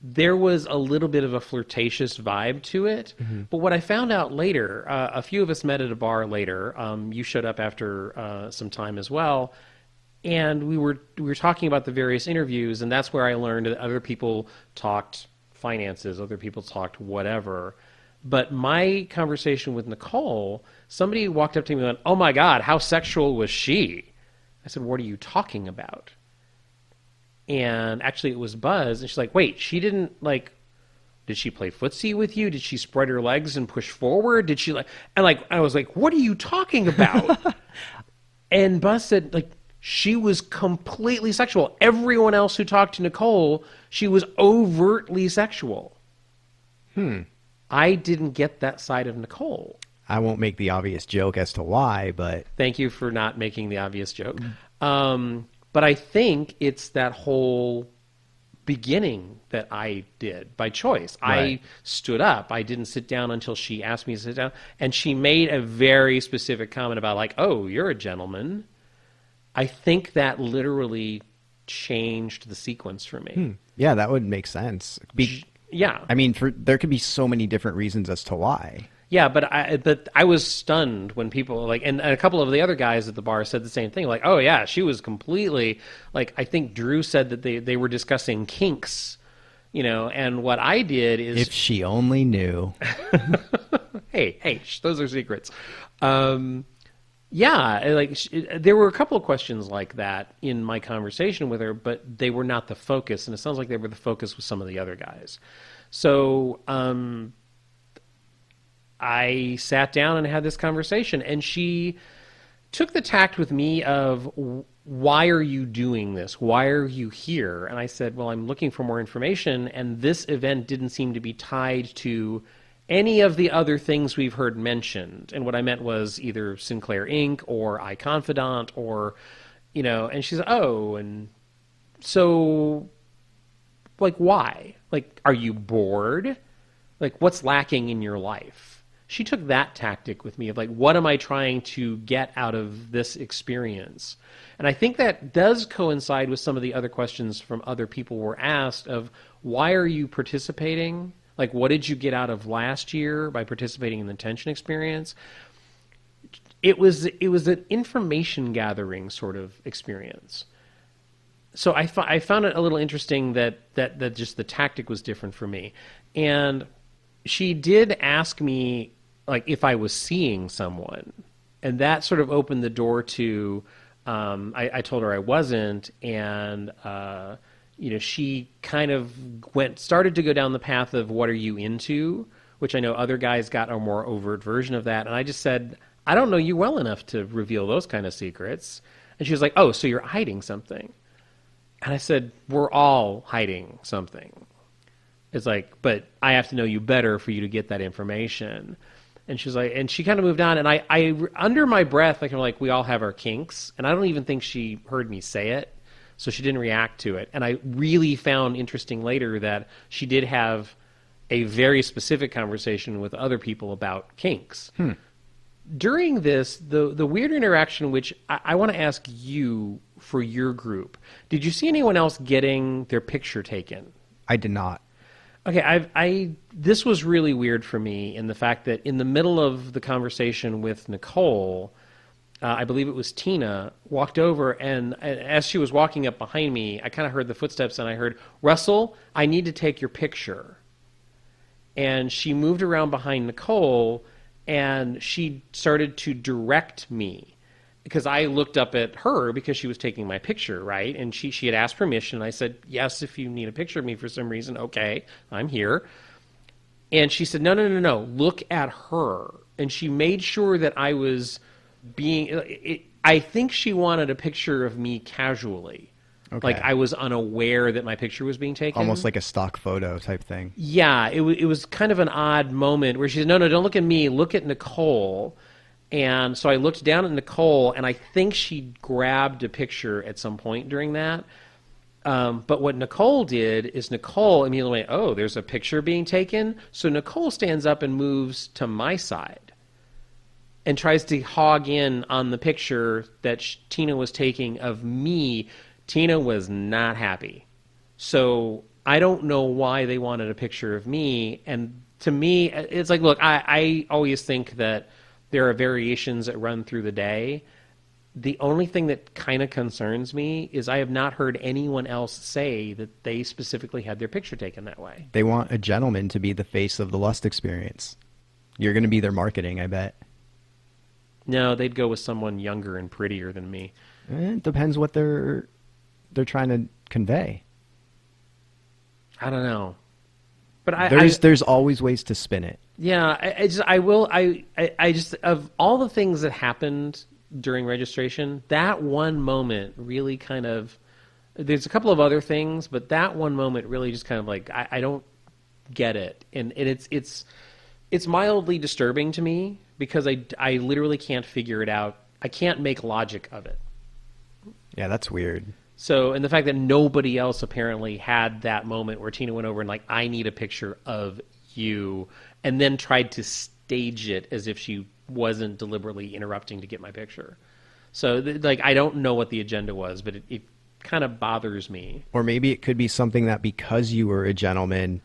there was a little bit of a flirtatious vibe to it. Mm-hmm. But what I found out later, a few of us met at a bar later. You showed up after some time as well. And we were talking about the various interviews, and that's where I learned that other people talked finances, other people talked whatever. But my conversation with Nicole, somebody walked up to me and went, oh my God, how sexual was she? I said, what are you talking about? And actually it was Buzz, and she's like, wait, she didn't, like, did she play footsie with you? Did she spread her legs and push forward? Did she, like, and like, I was like, what are you talking about? And Buzz said, like, she was completely sexual. Everyone else who talked to Nicole, she was overtly sexual. I didn't get that side of Nicole. I won't make the obvious joke as to why, but... Thank you for not making the obvious joke. But I think it's that whole beginning that I did by choice. Right. I stood up. I didn't sit down until she asked me to sit down. And she made a very specific comment about, like, oh, you're a gentleman. I think that literally changed the sequence for me. Yeah, that would make sense. Yeah. I mean, there could be so many different reasons as to why. Yeah, but I was stunned when people, like, and a couple of the other guys at the bar said the same thing. Like, oh yeah, she was completely, like, I think Drew said that they were discussing kinks, and what I did is... If she only knew. Hey, those are secrets. Yeah, like, there were a couple of questions like that in my conversation with her, but they were not the focus, and it sounds like they were the focus with some of the other guys. So, I sat down and had this conversation, and she took the tact with me of, why are you doing this? Why are you here? And I said, well, I'm looking for more information, and this event didn't seem to be tied to any of the other things we've heard mentioned. And what I meant was either Sinclair Inc. or Iconfidant or, and she said, oh, and so, like, why? Like, are you bored? Like, what's lacking in your life? She took that tactic with me of, like, what am I trying to get out of this experience? And I think that does coincide with some of the other questions from other people were asked of, why are you participating? Like, what did you get out of last year by participating in the tension experience? It was an information gathering sort of experience. So I found it a little interesting that just the tactic was different for me. And she did ask me, like, if I was seeing someone, and that sort of opened the door to, I told her I wasn't, and, she kind of started to go down the path of, what are you into? Which I know other guys got a more overt version of that. And I just said, I don't know you well enough to reveal those kind of secrets. And she was like, oh, so you're hiding something. And I said, we're all hiding something. It's like, but I have to know you better for you to get that information. And she was like, and she kind of moved on. And I under my breath, like, I'm like, we all have our kinks. And I don't even think she heard me say it. So she didn't react to it. And I really found interesting later that she did have a very specific conversation with other people about kinks. During this, the weird interaction, which I want to ask you for your group, did you see anyone else getting their picture taken? I did not. Okay, this was really weird for me in the fact that in the middle of the conversation with Nicole, I believe it was Tina, walked over, and as she was walking up behind me, I kind of heard the footsteps, and I heard, Russell, I need to take your picture. And she moved around behind Nicole, and she started to direct me. Because I looked up at her because she was taking my picture, right? And she had asked permission. I said, yes, if you need a picture of me for some reason, okay, I'm here. And she said, no, look at her. And she made sure that I was I think she wanted a picture of me casually. Okay. Like, I was unaware that my picture was being taken. Almost like a stock photo type thing. Yeah, it was kind of an odd moment where she said, no, don't look at me, look at Nicole. And so I looked down at Nicole, and I think she grabbed a picture at some point during that. But what Nicole did is Nicole immediately went, oh, there's a picture being taken? So Nicole stands up and moves to my side and tries to hog in on the picture that Tina was taking of me. Tina was not happy. So I don't know why they wanted a picture of me. And to me, it's like, look, I always think that there are variations that run through the day. The only thing that kind of concerns me is I have not heard anyone else say that they specifically had their picture taken that way. They want a gentleman to be the face of the lust experience. You're going to be their marketing, I bet. No, they'd go with someone younger and prettier than me. It depends what they're trying to convey. I don't know. But there's always ways to spin it. Yeah, I just of all the things that happened during registration, that one moment really kind of, there's a couple of other things, but that one moment really just kind of like, I don't get it. And it's mildly disturbing to me because I literally can't figure it out. I can't make logic of it. Yeah, that's weird. So, and the fact that nobody else apparently had that moment where Tina went over and like, I need a picture of you, and then tried to stage it as if she wasn't deliberately interrupting to get my picture. So, like, I don't know what the agenda was, but it kind of bothers me. Or maybe it could be something that because you were a gentleman,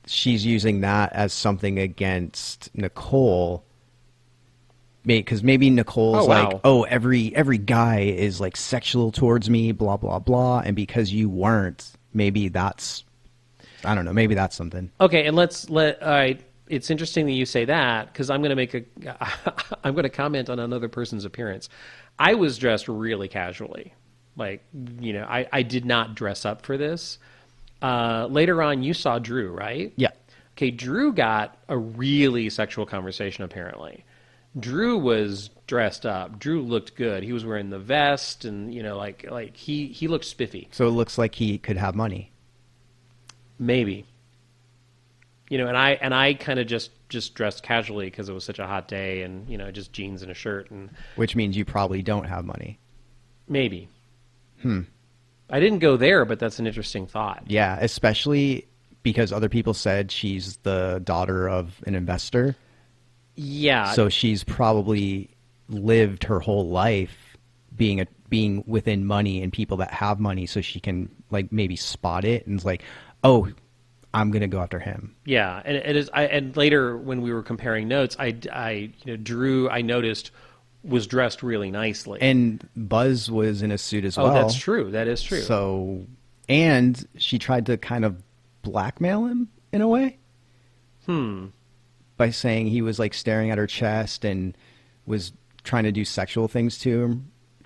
she's using that as something against Nicole. Because maybe Nicole's like, oh, every guy is like sexual towards me, blah, blah, blah. And because you weren't, maybe that's, I don't know, maybe that's something. Okay, and all right, it's interesting that you say that because I'm going to comment on another person's appearance. I was dressed really casually. Like, you know, I did not dress up for this. Later on, you saw Drew, right? Yeah. Okay, Drew got a really sexual conversation apparently. Drew was dressed up. Drew looked good. He was wearing the vest, and you know, like he looked spiffy. So it looks like he could have money. Maybe. You know, and I kind of just dressed casually because it was such a hot day, and you know, just jeans and a shirt, and which means you probably don't have money. Maybe. I didn't go there, but that's an interesting thought. Yeah, especially because other people said she's the daughter of an investor. Yeah. So she's probably lived her whole life being within money and people that have money, so she can like maybe spot it and it's like, oh, I'm gonna go after him. Yeah, and it is. And later when we were comparing notes, Drew I noticed was dressed really nicely, and Buzz was in a suit as well. Oh, that's true. That is true. So, and she tried to kind of blackmail him in a way. By saying he was like staring at her chest and was trying to do sexual things to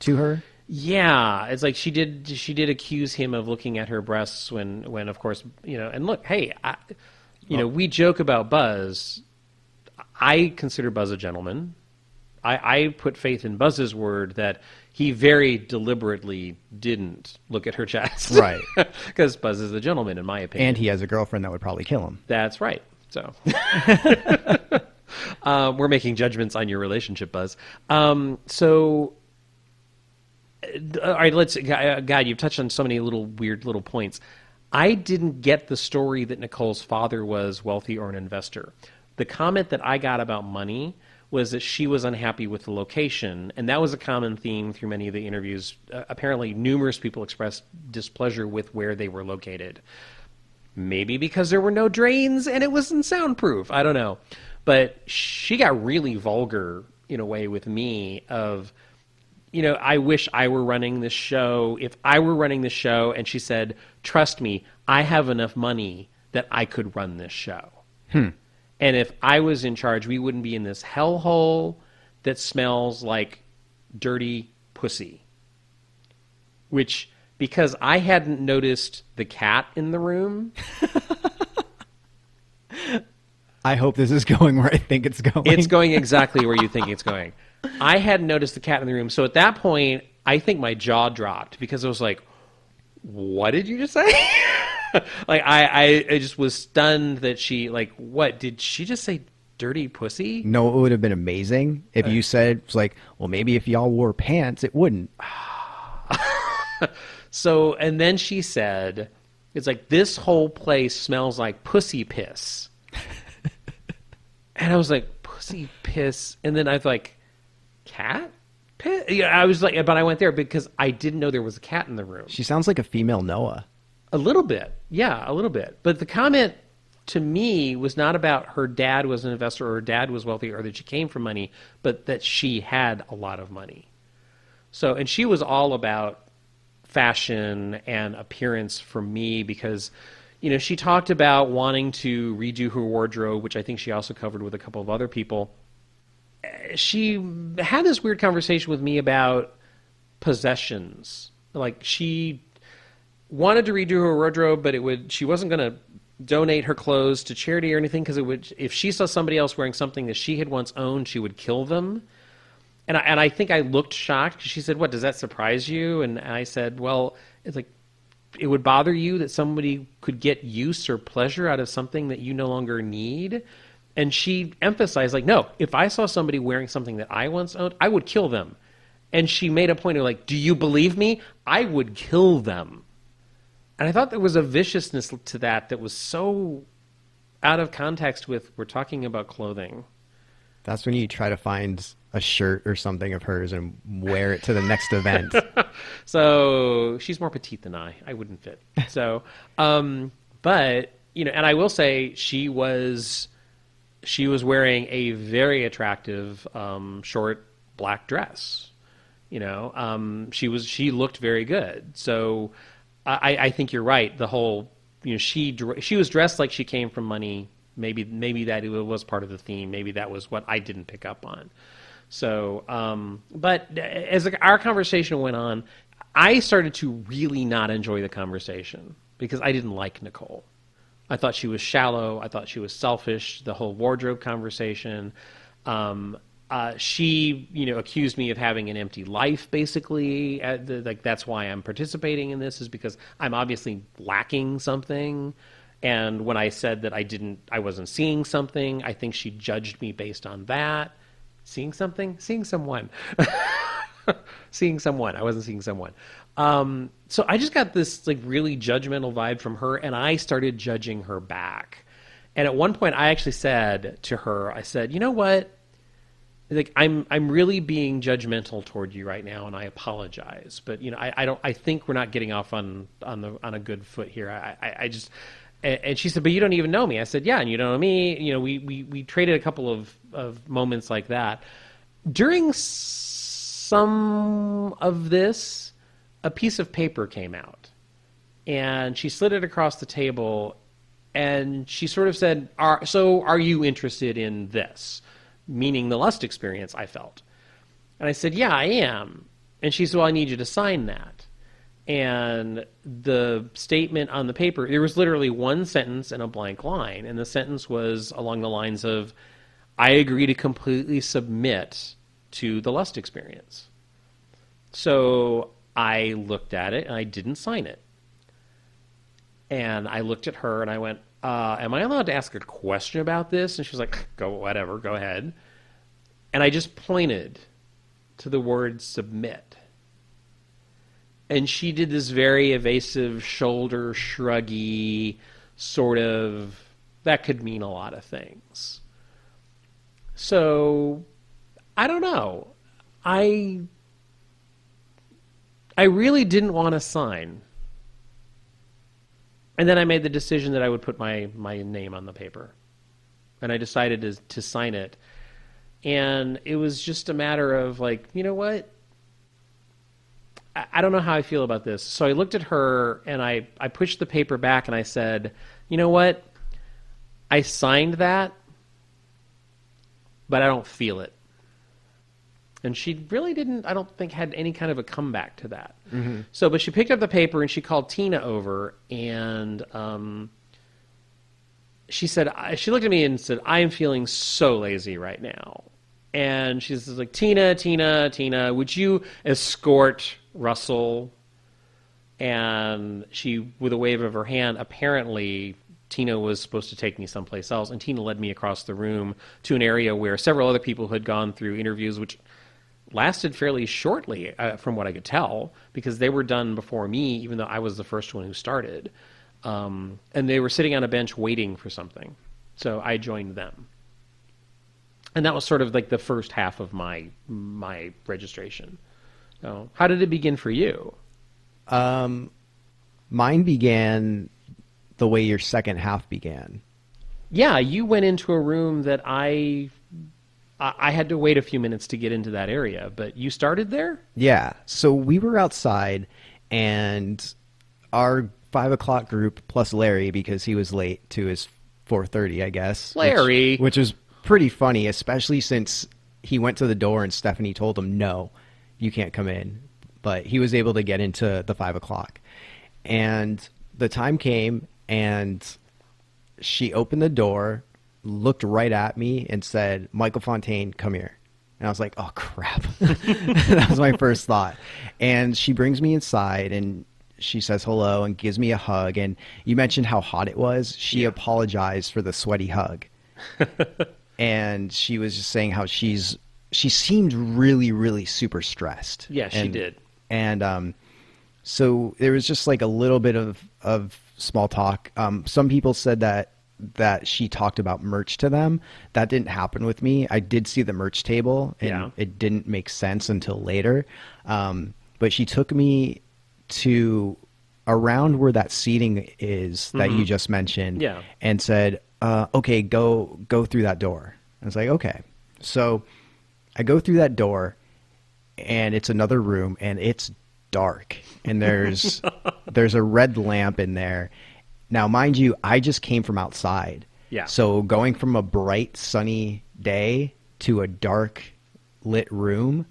her. Yeah, it's like she did accuse him of looking at her breasts when of course, you know, and look, hey, we joke about Buzz. I consider Buzz a gentleman. I put faith in Buzz's word that he very deliberately didn't look at her chest. Right. Because Buzz is a gentleman, in my opinion. And he has a girlfriend that would probably kill him. That's right. So we're making judgments on your relationship, Buzz. All right, God, you've touched on so many little weird little points. I didn't get the story that Nicole's father was wealthy or an investor. The comment that I got about money was that she was unhappy with the location, and that was a common theme through many of the interviews. Apparently, numerous people expressed displeasure with where they were located. Maybe because there were no drains and it wasn't soundproof. I don't know. But she got really vulgar in a way with me of, you know, I wish I were running this show. If I were running the show, and she said, trust me, I have enough money that I could run this show. And if I was in charge, we wouldn't be in this hellhole that smells like dirty pussy. Which, because I hadn't noticed the cat in the room. I hope this is going where I think it's going. It's going exactly where you think it's going. I hadn't noticed the cat in the room. So at that point, I think my jaw dropped because I was like, what did you just say? Like, I just was stunned that she, like, what? Did she just say dirty pussy? No, it would have been amazing if you said, it's like, well, maybe if y'all wore pants, it wouldn't. So, and then she said, it's like, this whole place smells like pussy piss. And I was like, pussy piss? And then I was like, cat piss? Yeah, I was like, but I went there because I didn't know there was a cat in the room. She sounds like a female Noah. A little bit. Yeah, a little bit. But the comment to me was not about her dad was an investor or her dad was wealthy or that she came from money, but that she had a lot of money. So, and she was all about fashion and appearance for me because, you know, she talked about wanting to redo her wardrobe, which I think she also covered with a couple of other people. She had this weird conversation with me about possessions. Like, she wanted to redo her wardrobe, but she wasn't going to donate her clothes to charity or anything because if she saw somebody else wearing something that she had once owned, she would kill them. And I think I looked shocked because she said, "What, does that surprise you?" And I said, "Well, it's like it would bother you that somebody could get use or pleasure out of something that you no longer need." And she emphasized, like, no, if I saw somebody wearing something that I once owned, I would kill them. And she made a point of like, do you believe me? I would kill them. And I thought there was a viciousness to that was so out of context with we're talking about clothing. That's when you try to find a shirt or something of hers and wear it to the next event. So she's more petite than I wouldn't fit. So, but, and I will say she was wearing a very attractive short black dress. She looked very good. So I think you're right. The whole, she was dressed like she came from money. Maybe that it was part of the theme. Maybe that was what I didn't pick up on. So, but as our conversation went on, I started to really not enjoy the conversation because I didn't like Nicole. I thought she was shallow. I thought she was selfish. The whole wardrobe conversation. She, accused me of having an empty life, basically. That's why I'm participating in this, is because I'm obviously lacking something. And when I said that I wasn't seeing something, I think she judged me based on that. Seeing something? Seeing someone. Seeing someone. I wasn't seeing someone. So I just got this really judgmental vibe from her, and I started judging her back. And at one point, I actually said to her, I said, you know what? I'm really being judgmental toward you right now, and I apologize. But I think we're not getting off on a good foot here. I just. And she said, but you don't even know me. I said, yeah, and you don't know me. We traded a couple of moments like that. During some of this, a piece of paper came out. And she slid it across the table, and she sort of said, are you interested in this? Meaning the lust experience I felt. And I said, yeah, I am. And she said, well, I need you to sign that. And the statement on the paper, there was literally one sentence and a blank line. And the sentence was along the lines of, I agree to completely submit to the lust experience. So I looked at it and I didn't sign it. And I looked at her and I went, am I allowed to ask a question about this? And she was like, go ahead. And I just pointed to the word submit. And she did this very evasive shoulder shruggy sort of, that could mean a lot of things. So, I don't know. I really didn't want to sign. And then I made the decision that I would put my name on the paper. And I decided to sign it. And it was just a matter of you know what? I don't know how I feel about this. So I looked at her and I pushed the paper back and I said, you know what? I signed that, but I don't feel it. And she really didn't, I don't think, had any kind of a comeback to that. Mm-hmm. So, but she picked up the paper and she called Tina over and she looked at me and said, I am feeling so lazy right now. And she's like, Tina, would you escort Russell? And she, with a wave of her hand, apparently Tina was supposed to take me someplace else. And Tina led me across the room to an area where several other people had gone through interviews, which lasted fairly shortly, from what I could tell, because they were done before me, even though I was the first one who started. And they were sitting on a bench waiting for something. So I joined them. And that was sort of the first half of my registration. So how did it begin for you? Mine began the way your second half began. Yeah, you went into a room that I had to wait a few minutes to get into that area, but you started there? Yeah. So we were outside, and our 5 o'clock group plus Larry, because he was late to his 4:30, I guess. Larry! Which was pretty funny, especially since he went to the door and Stephanie told him, no, you can't come in. But he was able to get into the 5 o'clock. And the time came, and she opened the door, looked right at me, and said, Michael Fontaine, come here. And I was like, oh, crap. That was my first thought. And she brings me inside and she says hello and gives me a hug. And you mentioned how hot it was. She apologized for the sweaty hug. And she was just saying how she seemed really, really super stressed. Yeah, she did. And so there was just like a little bit of small talk. Some people said that she talked about merch to them. That didn't happen with me. I did see the merch table, and it didn't make sense until later. But she took me to around where that seating is that you just mentioned, and said, okay, go through that door. I was like, okay. So I go through that door, and it's another room, and it's dark, and there's a red lamp in there. Now, mind you, I just came from outside. Yeah. So going from a bright, sunny day to a dark, lit room,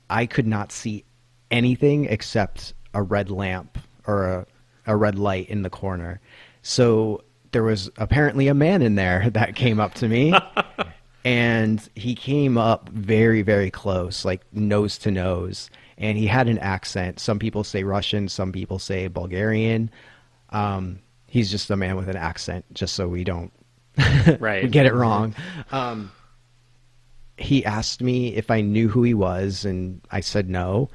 I could not see anything except a red lamp or a red light in the corner. So there was apparently a man in there that came up to me. And he came up very, very close, like nose to nose. And he had an accent. Some people say Russian. Some people say Bulgarian. He's just a man with an accent, just so we don't get it wrong. He asked me if I knew who he was, and I said no.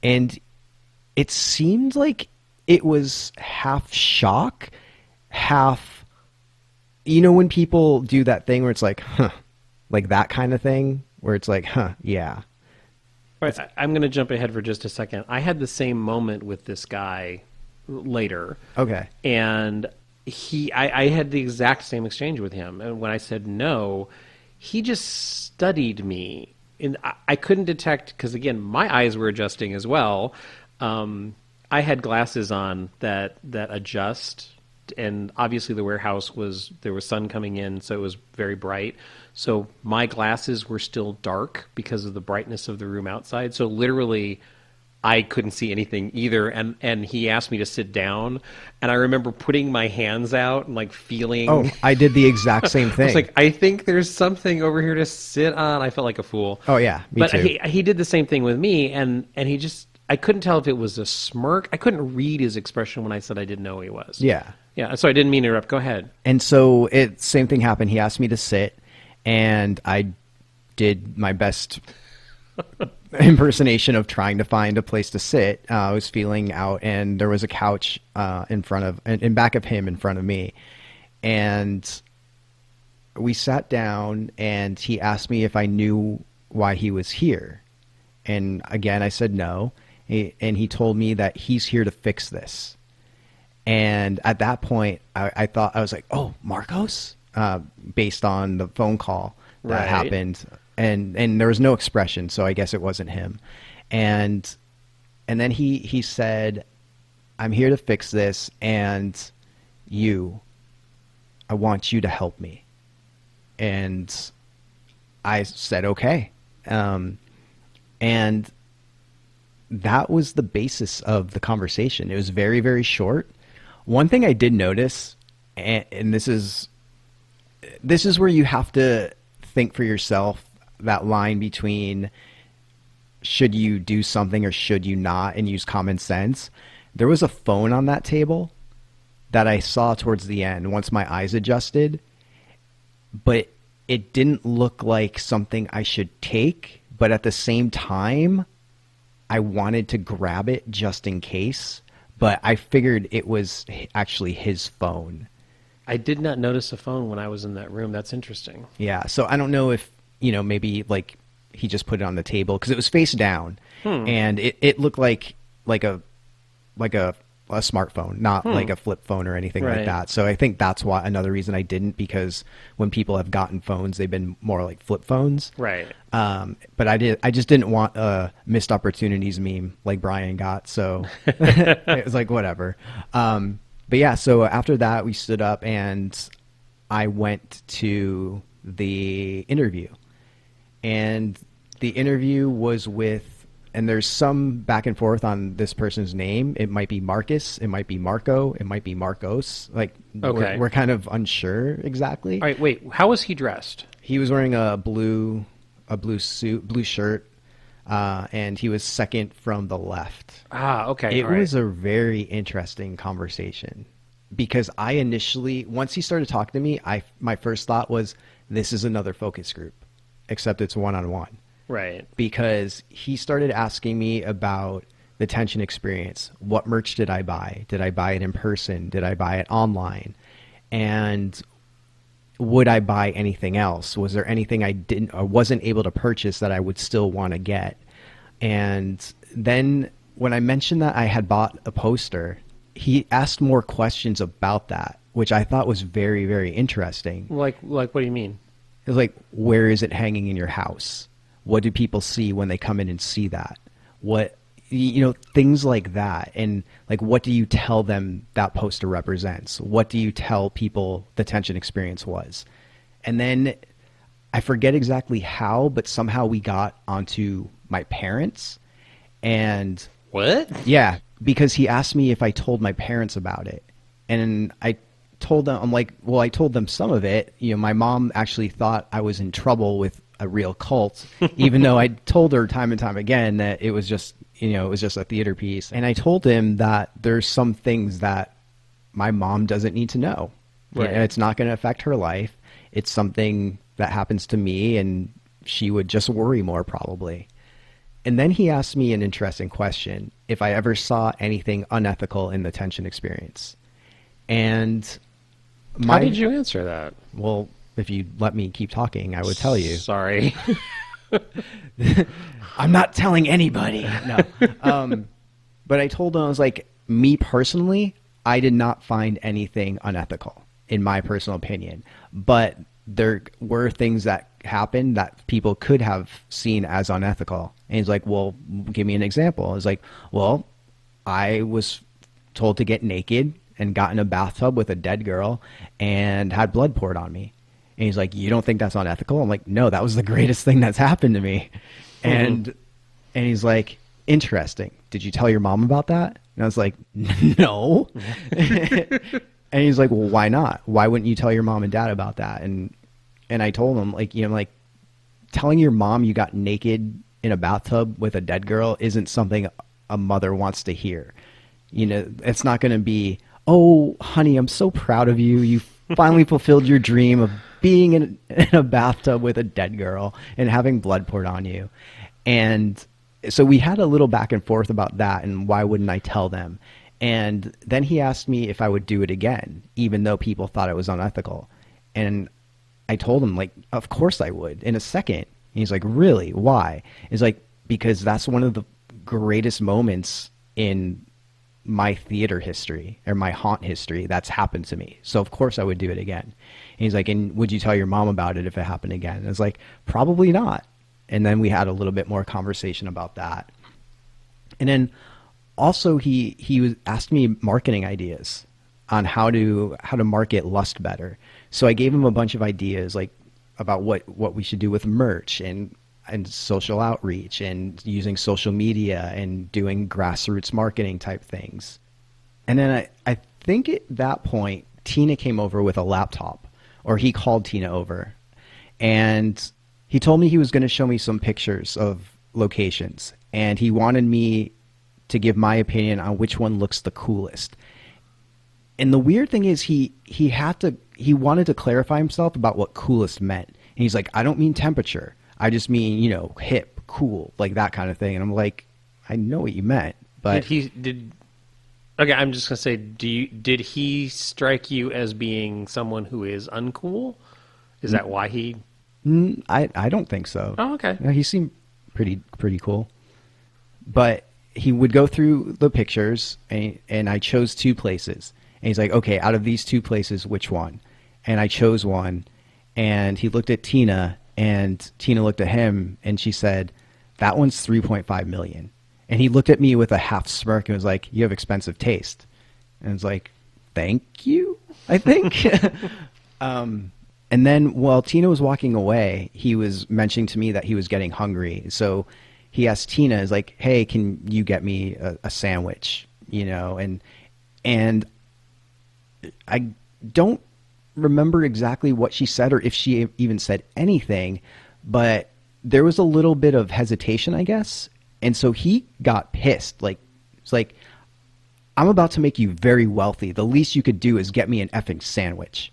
And it seemed like it was half shock, half, when people do that thing where it's like, huh, like that kind of thing, where it's like, huh, yeah. All right, I'm going to jump ahead for just a second. I had the same moment with this guy later. Okay. And I had the exact same exchange with him. And when I said no, he just studied me. And I couldn't detect, because again, my eyes were adjusting as well. I had glasses on that adjust, and obviously the warehouse there was sun coming in, so it was very bright. So my glasses were still dark because of the brightness of the room outside. So literally, I couldn't see anything either. And he asked me to sit down, and I remember putting my hands out and like feeling. Oh, I did the exact same thing. I was like, I think there's something over here to sit on. I felt like a fool. Oh yeah, me too. He did the same thing with me, and he just, I couldn't tell if it was a smirk. I couldn't read his expression when I said I didn't know who he was. Yeah. Yeah. So I didn't mean to interrupt. Go ahead. And so same thing happened. He asked me to sit, and I did my best impersonation of trying to find a place to sit. I was feeling out, and there was a couch in back of him in front of me. And we sat down, and he asked me if I knew why he was here. And again, I said no. And he told me that he's here to fix this. And at that point, I thought, I was like, oh, Marcos? Based on the phone call that happened. And there was no expression, so I guess it wasn't him. And then he said, I'm here to fix this, and I want you to help me. And I said, okay. And that was the basis of the conversation. It was very, very short. One thing I did notice, and this is where you have to think for yourself, that line between should you do something or should you not, and use common sense. There was a phone on that table that I saw towards the end once my eyes adjusted, but it didn't look like something I should take. But at the same time, I wanted to grab it just in case, but I figured it was actually his phone. I did not notice a phone when I was in that room. That's interesting. Yeah. So I don't know if, maybe like he just put it on the table, because it was face down, and it looked like a smartphone, not like a flip phone or anything like that. So I think that's why, another reason I didn't, because when people have gotten phones, they've been more like flip phones. Right. But I just didn't want a missed opportunities meme like Brian got. So it was like, whatever. But yeah, so after that we stood up and I went to the interview, and the interview was with, and there's some back and forth on this person's name. It might be Marcus, it might be Marco, it might be Marcos. Like, okay. We're kind of unsure exactly. All right, wait, how was he dressed? He was wearing a blue a blue suit, blue shirt, and he was second from the left. Ah, okay. It was a very interesting conversation because I initially, once he started talking to me, my first thought was, this is another focus group, except it's one-on-one. Right. Because he started asking me about the tension experience. What merch did I buy? Did I buy it in person? Did I buy it online? And would I buy anything else? Was there anything I didn't or wasn't able to purchase that I would still want to get? And then when I mentioned that I had bought a poster, he asked more questions about that, which I thought was very, very interesting. Like what do you mean? It was like, where is it hanging in your house? What do people see when they come in and see that? What, things like that. And like, what do you tell them that poster represents? What do you tell people the tension experience was? And then I forget exactly how, but somehow we got onto my parents. And what? Yeah, because he asked me if I told my parents about it. And I told them, I'm like, well, I told them some of it. My mom actually thought I was in trouble with a real cult, even though I told her time and time again that it was just, it was just a theater piece. And I told him that there's some things that my mom doesn't need to know. Right. It's not going to affect her life. It's something that happens to me, and she would just worry more probably. And then he asked me an interesting question, if I ever saw anything unethical in the tension experience. And how did you answer that? Well, if you let me keep talking, I would tell you. Sorry. I'm not telling anybody. No. But I told him, I was like, me personally, I did not find anything unethical, in my personal opinion. But there were things that happened that people could have seen as unethical. And he's like, well, give me an example. I was like, well, I was told to get naked and got in a bathtub with a dead girl and had blood poured on me. And he's like, you don't think that's unethical? I'm like, no, that was the greatest thing that's happened to me. And he's like, interesting. Did you tell your mom about that? And I was like, no. And he's like, well, why not? Why wouldn't you tell your mom and dad about that? And I told him, like, telling your mom you got naked in a bathtub with a dead girl isn't something a mother wants to hear. It's not going to be, oh, honey, I'm so proud of you. You finally fulfilled your dream of being in a bathtub with a dead girl and having blood poured on you. And so we had a little back and forth about that and why wouldn't I tell them? And then he asked me if I would do it again, even though people thought it was unethical. And I told him, like, of course I would, in a second. And he's like, really? Why? He's like, because that's one of the greatest moments in my theater history or my haunt history that's happened to me. So of course I would do it again. And he's like, and would you tell your mom about it if it happened again? And I was like, probably not. And then we had a little bit more conversation about that. And then also he was asked me marketing ideas on how to market Lust better. So I gave him a bunch of ideas, like about what we should do with merch and social outreach and using social media and doing grassroots marketing type things. And then I think at that point, Tina came over with a laptop, or he called Tina over, and he told me he was going to show me some pictures of locations, and he wanted me to give my opinion on which one looks the coolest. And the weird thing is he wanted to clarify himself about what coolest meant. And he's like, I don't mean temperature. I just mean, hip, cool, like that kind of thing. And I'm like, I know what you meant, but okay, I'm just gonna say, did he strike you as being someone who is uncool? Is that why he? I don't think so. Oh, okay. No, he seemed pretty cool, but he would go through the pictures, and I chose two places, and he's like, okay, out of these two places, which one? And I chose one, and he looked at Tina, and Tina looked at him, and she said, that one's $3.5 million. And he looked at me with a half smirk and was like, you have expensive taste. And I was like, thank you, I think. And then while Tina was walking away, he was mentioning to me that he was getting hungry. So he asked Tina, is like, hey, can you get me a sandwich? And I don't remember exactly what she said or if she even said anything, but there was a little bit of hesitation, I guess. And so he got pissed. Like, it's like, I'm about to make you very wealthy. The least you could do is get me an effing sandwich.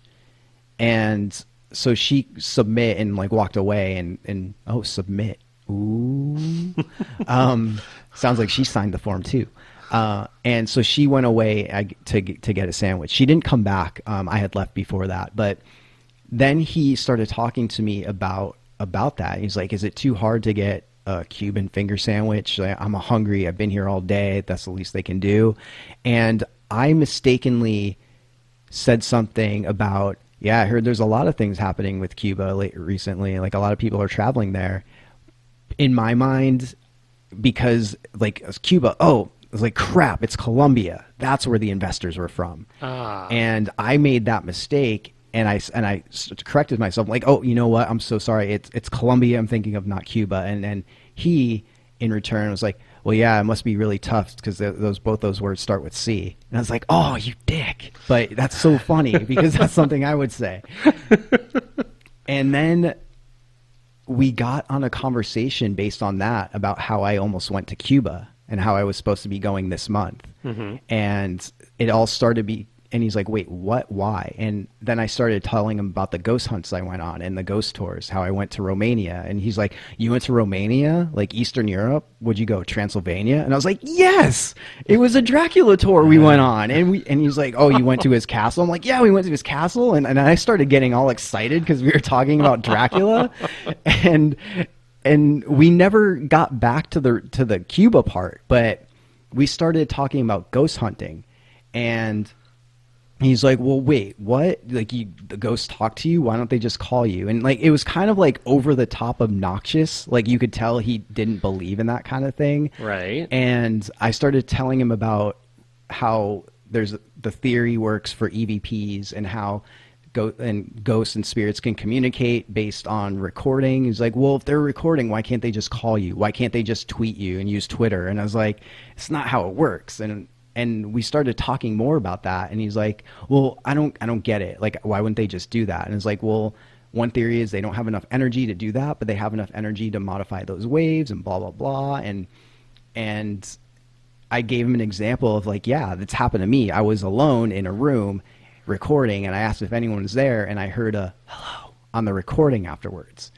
And so she submit and like walked away and oh, submit. Ooh. Sounds like she signed the form too. And so she went away to get a sandwich. She didn't come back. I had left before that, but then he started talking to me about that. He's like, is it too hard to get a Cuban finger sandwich? I'm hungry. I've been here all day. That's the least they can do. And I mistakenly said something about, yeah, I heard there's a lot of things happening with Cuba recently. Like a lot of people are traveling there. In my mind, because like Cuba, oh, it was like, crap, it's Colombia. That's where the investors were from. And I made that mistake, and I corrected myself, like, oh, you know what? I'm so sorry. It's Colombia I'm thinking of, not Cuba. And he, in return, was like, well, yeah, it must be really tough because both those words start with C. And I was like, oh, you dick. But that's so funny because that's something I would say. And then we got on a conversation based on that about how I almost went to Cuba and how I was supposed to be going this month. Mm-hmm. And it all started and he's like, wait, what? Why? And then I started telling him about the ghost hunts I went on and the ghost tours, how I went to Romania. And he's like, you went to Romania? Like Eastern Europe? Would you go Transylvania? And I was like, yes, it was a Dracula tour we went on. And he's like, oh, you went to his castle? I'm like, yeah, we went to his castle. And I started getting all excited because we were talking about Dracula. And we never got back to the Cuba part, but we started talking about ghost hunting. And he's like, well, wait, what? Like, the ghosts talk to you? Why don't they just call you? And like, it was kind of like over the top obnoxious. Like, you could tell he didn't believe in that kind of thing. Right. And I started telling him about how the theory works for EVPs and how ghosts and spirits can communicate based on recording. He's like, well, if they're recording, why can't they just call you? Why can't they just tweet you and use Twitter? And I was like, it's not how it works. And we started talking more about that. And he's like, well, I don't get it. Like, why wouldn't they just do that? And it's like, well, one theory is they don't have enough energy to do that, but they have enough energy to modify those waves and blah, blah, blah. And I gave him an example of like, yeah, that's happened to me. I was alone in a room recording and I asked if anyone was there and I heard a hello on the recording afterwards.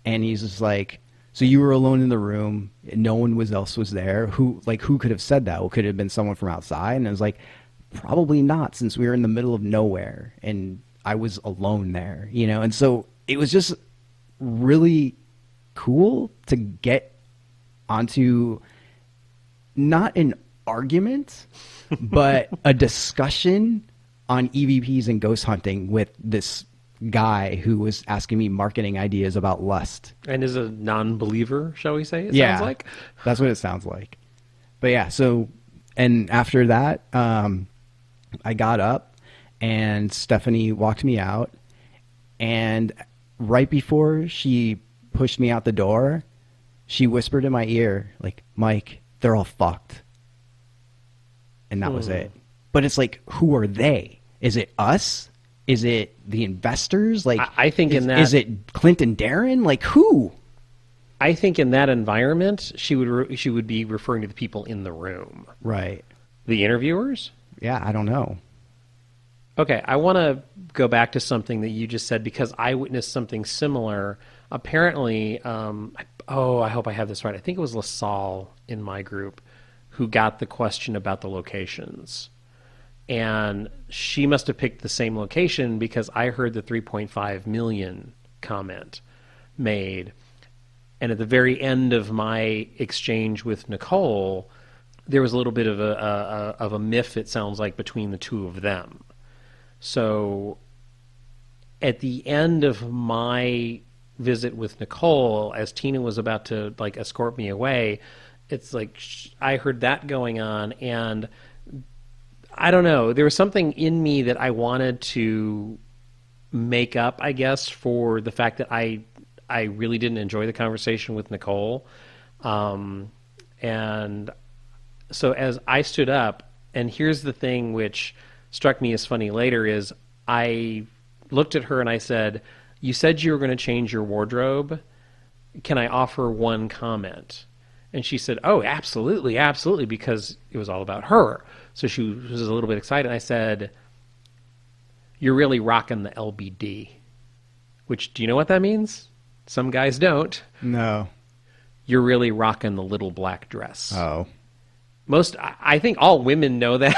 And he's just like, so you were alone in the room, no one else was there. Who could have said that? Well, could it have been someone from outside? And I was like, probably not, since we were in the middle of nowhere and I was alone there, you know? And so it was just really cool to get onto not an argument, but a discussion on EVPs and ghost hunting with this guy who was asking me marketing ideas about lust. And is a non-believer, shall we say? Sounds like that's what it sounds like. But yeah, so, and after that, I got up and Stephanie walked me out, and right before she pushed me out the door, she whispered in my ear, like, Mike, they're all fucked. And that was it. But it's like, who are they? Is it us? Is it the investors? Like, I think is it Clint and Darren? Like, who? I think in that environment, she would be referring to the people in the room, right? The interviewers. Yeah, I don't know. Okay, I want to go back to something that you just said because I witnessed something similar. Apparently, I hope I have this right. I think it was LaSalle in my group who got the question about the locations. And she must have picked the same location because I heard the 3.5 million comment made. And at the very end of my exchange with Nicole, there was a little bit of a miff, it sounds like, between the two of them. So at the end of my visit with Nicole, as Tina was about to like escort me away, it's like I heard that going on, and I don't know. There was something in me that I wanted to make up, I guess, for the fact that I really didn't enjoy the conversation with Nicole. And so as I stood up, and here's the thing which struck me as funny later is I looked at her and I said, you said you were going to change your wardrobe. can I offer one comment? And she said, oh, absolutely, absolutely, because it was all about her. So she was a little bit excited. And I said, you're really rocking the LBD, which, do you know what that means? Some guys don't. No. You're really rocking the little black dress. Oh. I think all women know that.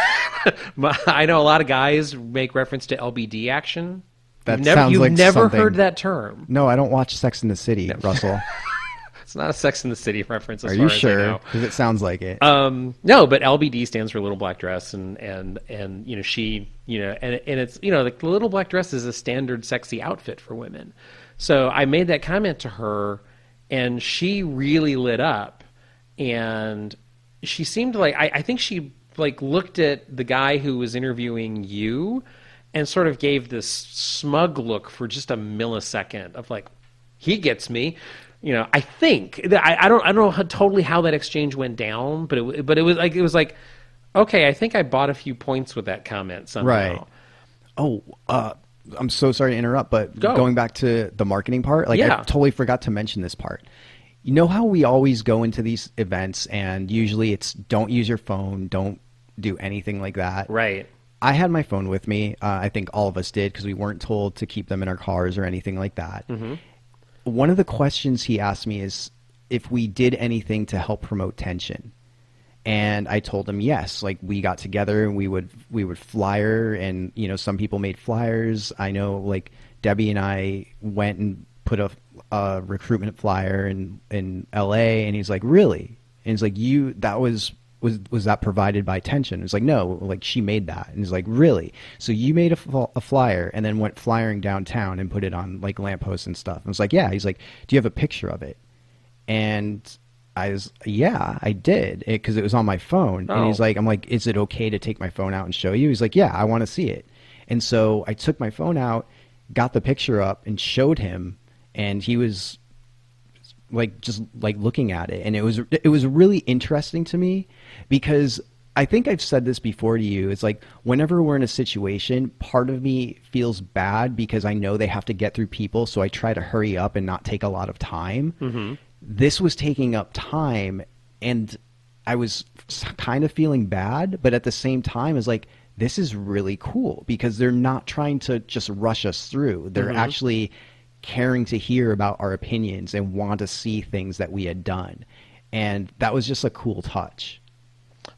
I know a lot of guys make reference to LBD action. That sounds like You've never something. heard that term. No, I don't watch Sex in the City, Russell. It's not a Sex in the City reference as Are far you as I sure? know. Because it sounds like it. No, but LBD stands for little black dress, and you know, she, you know, and it's, you know, the little black dress is a standard sexy outfit for women. So I made that comment to her, and she really lit up, and she seemed like, I think she like looked at the guy who was interviewing you and sort of gave this smug look for just a millisecond of like, he gets me. You know, I think I don't know totally how that exchange went down, but it was like, okay, I think I bought a few points with that comment somehow. Right. Oh, I'm so sorry to interrupt, but going back to the marketing part, like I totally forgot to mention this part. You know how we always go into these events and usually it's don't use your phone, don't do anything like that. Right. I had my phone with me. I think all of us did because we weren't told to keep them in our cars or anything like that. Mm-hmm. One of the questions he asked me is if we did anything to help promote tension. And I told him yes. Like we got together and we would flyer, and you know, some people made flyers. I know like Debbie and I went and put a recruitment flyer in LA, and he's like, really? And he's like, that was that provided by Tension? It's like, no, like she made that. And he's like, really? So you made a flyer and then went flyering downtown and put it on like lampposts and stuff. And I was like, yeah. He's like, do you have a picture of it? And I was, yeah, I did, because it was on my phone. And he's like, I'm like, is it okay to take my phone out and show you? He's like, yeah, I want to see it. And so I took my phone out, got the picture up and showed him, and he was like just like looking at it, and it was really interesting to me, because I think I've said this before to you. It's like whenever we're in a situation, part of me feels bad because I know they have to get through people, so I try to hurry up and not take a lot of time. Mm-hmm. This was taking up time, and I was kind of feeling bad, but at the same time, it's like, this is really cool because they're not trying to just rush us through. They're mm-hmm. actually caring to hear about our opinions and want to see things that we had done. And that was just a cool touch.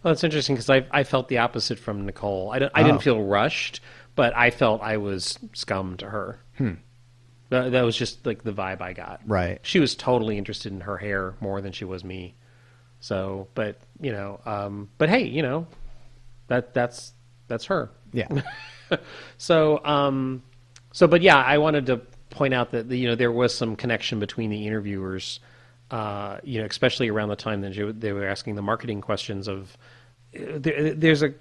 Well, that's interesting because I felt the opposite from Nicole. I didn't feel rushed, but I felt I was scum to her. That was just like the vibe I got. Right. She was totally interested in her hair more than she was me. So, but you know, but hey, you know, that's her. Yeah. But yeah, I wanted to point out that you know there was some connection between the interviewers, you know, especially around the time that they were asking the marketing questions of. There's a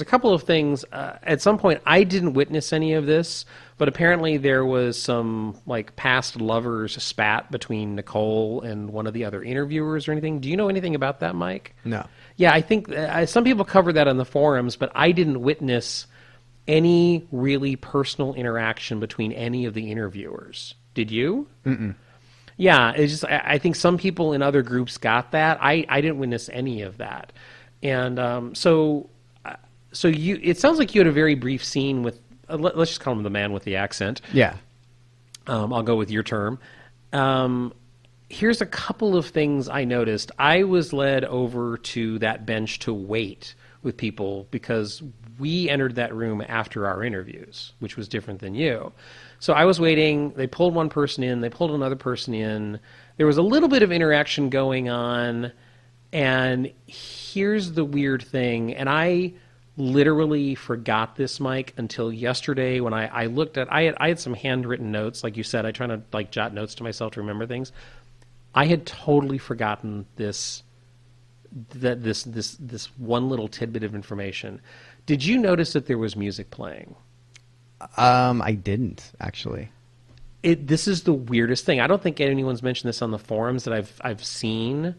couple of things. At some point, I didn't witness any of this, but apparently there was some like past lovers spat between Nicole and one of the other interviewers or anything. Do you know anything about that, Mike? No. Yeah, I think some people covered that on the forums, but I didn't witness any really personal interaction between any of the interviewers. Did you? Mm-mm. Yeah, it's just I think some people in other groups got that. I didn't witness any of that. And so you. It sounds like you had a very brief scene with. Let's just call him the man with the accent. Yeah. I'll go with your term. Here's a couple of things I noticed. I was led over to that bench to wait with people because we entered that room after our interviews, which was different than you. So I was waiting. They pulled one person in. They pulled another person in. There was a little bit of interaction going on. And here's the weird thing, and I literally forgot this, Mike, until yesterday when I looked at I had some handwritten notes, like you said. I try to like jot notes to myself to remember things. I had totally forgotten this one little tidbit of information. Did you notice that there was music playing? I didn't actually. This is the weirdest thing. I don't think anyone's mentioned this on the forums that I've seen.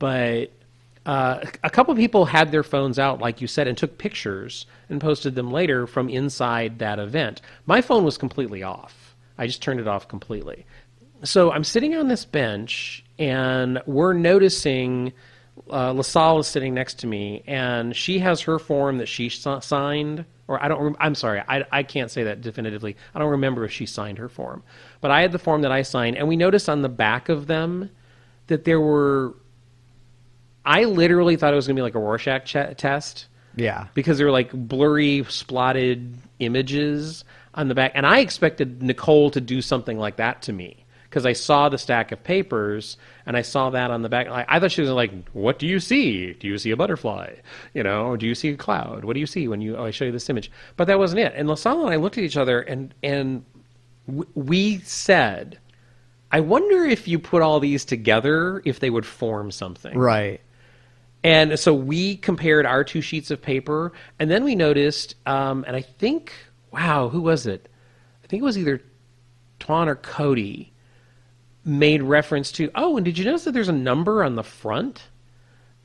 But a couple of people had their phones out, like you said, and took pictures and posted them later from inside that event. My phone was completely off. I just turned it off completely. So I'm sitting on this bench, and we're noticing LaSalle is sitting next to me, and she has her form that she signed. Or I'm sorry, I can't say that definitively. I don't remember if she signed her form. But I had the form that I signed, and we noticed on the back of them that there were... I literally thought it was going to be like a Rorschach test. Yeah. Because there were like blurry, splotted images on the back. And I expected Nicole to do something like that to me. Because I saw the stack of papers, and I saw that on the back. I thought she was like, what do you see? Do you see a butterfly? Or do you see a cloud? What do you see when I show you this image? But that wasn't it. And LaSalle and I looked at each other, and we said, I wonder if you put all these together, if they would form something. Right. And so we compared our 2 sheets of paper, and then we noticed, and I think, wow, who was it? I think it was either Twan or Cody made reference to, oh, and did you notice that there's a number on the front?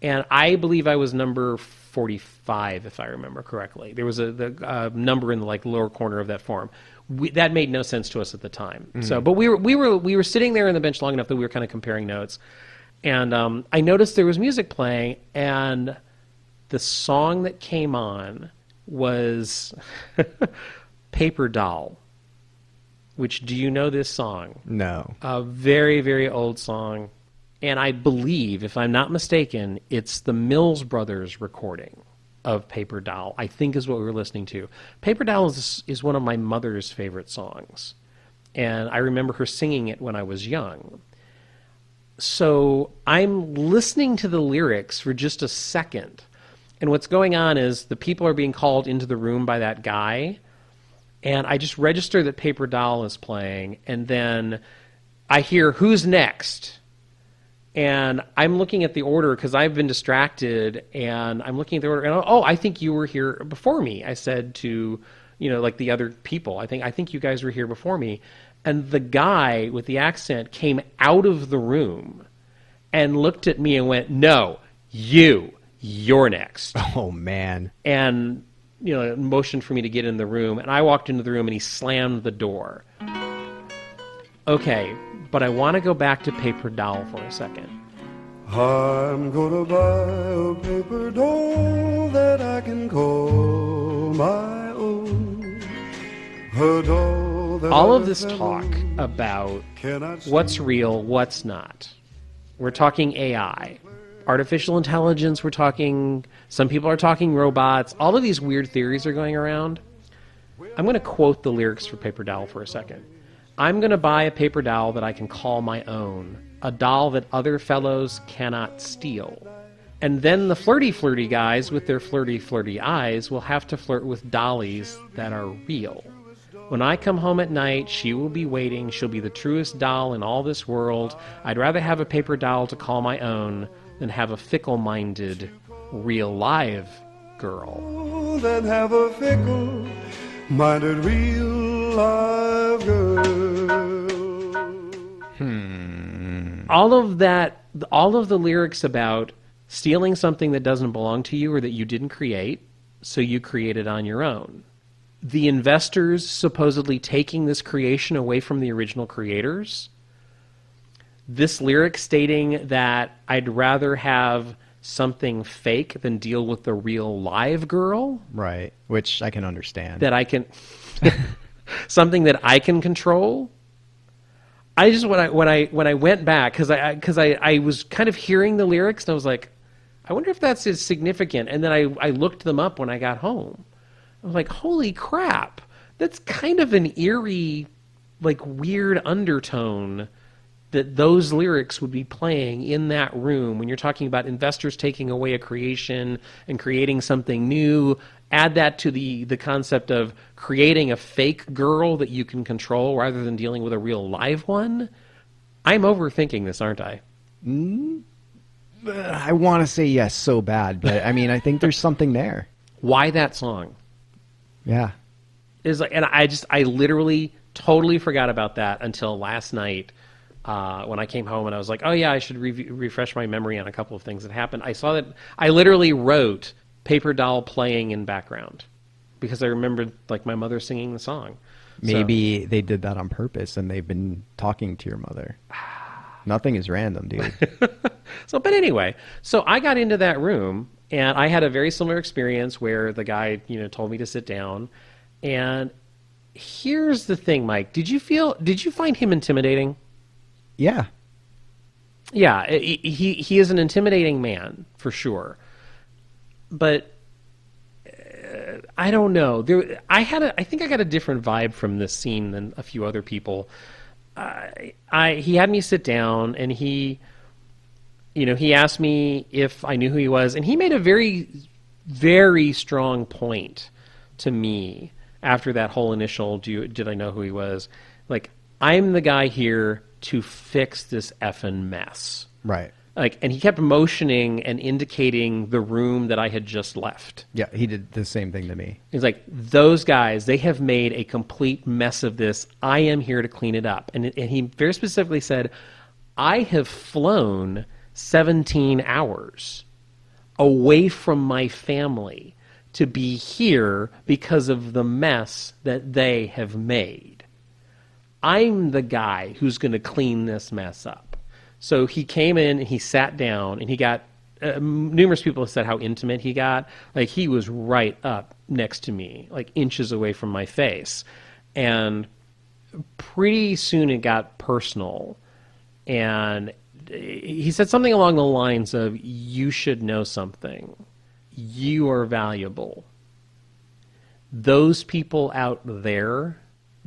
And I believe I was number 45, if I remember correctly. There was the number in the lower corner of that form. That made no sense to us at the time. Mm-hmm. So, but we were sitting there on the bench long enough that we were kind of comparing notes. And I noticed there was music playing, and the song that came on was Paper Doll, which, do you know this song? No. A very, very old song. And I believe, if I'm not mistaken, it's the Mills Brothers recording of Paper Doll, I think is what we were listening to. Paper Doll is one of my mother's favorite songs. And I remember her singing it when I was young. So I'm listening to the lyrics for just a second. And what's going on is the people are being called into the room by that guy. And I just register that Paper Doll is playing. And then I hear, who's next? And I'm looking at the order because I've been distracted. And I'm looking at the order. And oh, I think you were here before me. I said to, the other people, I think you guys were here before me. And the guy with the accent came out of the room and looked at me and went, no, you're next. Oh, man. And, motioned for me to get in the room. And I walked into the room, and he slammed the door. Okay, but I want to go back to Paper Doll for a second. I'm gonna buy a paper doll that I can call my own. A doll that all of this talk about what's real, what's not. We're talking AI, artificial intelligence, some people are talking robots. All of these weird theories are going around. I'm going to quote the lyrics for Paper Doll for a second. I'm going to buy a paper doll that I can call my own, a doll that other fellows cannot steal. And then the flirty guys with their flirty eyes will have to flirt with dollies that are real. When I come home at night, she will be waiting. She'll be the truest doll in all this world. I'd rather have a paper doll to call my own than have a fickle-minded, real live girl. Than have a fickle-minded, real live girl. All of the lyrics about stealing something that doesn't belong to you or that you didn't create, so you create it on your own. The investors supposedly taking this creation away from the original creators. This lyric stating that I'd rather have something fake than deal with the real live girl. Right, which I can understand. That I can... something that I can control. I just, when I went back, because I was kind of hearing the lyrics, and I was like, I wonder if that's as significant. And then I looked them up when I got home. I was like, holy crap, that's kind of an eerie, weird undertone that those lyrics would be playing in that room when you're talking about investors taking away a creation and creating something new. Add that to the concept of creating a fake girl that you can control rather than dealing with a real live one. I'm overthinking this, aren't I? I want to say yes so bad, but I think there's something there. Why that song? Yeah. And I literally totally forgot about that until last night when I came home and I was like, oh yeah, I should refresh my memory on a couple of things that happened. I saw that I literally wrote Paper Doll playing in background because I remembered my mother singing the song. Maybe they did that on purpose and they've been talking to your mother. Nothing is random, dude. But anyway, so I got into that room and I had a very similar experience where the guy, told me to sit down. And here's the thing, Mike. Did you find him intimidating? Yeah. Yeah, he is an intimidating man for sure. But I don't know. I think I got a different vibe from this scene than a few other people. He had me sit down, and he asked me if I knew who he was, and he made a very, very strong point to me after that whole initial did I know who he was? Like, I'm the guy here to fix this effing mess. Right. And he kept motioning and indicating the room that I had just left. Yeah, he did the same thing to me. He's like, those guys, they have made a complete mess of this. I am here to clean it up. And he very specifically said, I have flown 17 hours away from my family to be here because of the mess that they have made. I'm the guy who's going to clean this mess up. So he came in and he sat down and he got, numerous people have said how intimate he got. Like, he was right up next to me, like inches away from my face. And pretty soon it got personal. And he said something along the lines of, you should know something. You are valuable. Those people out there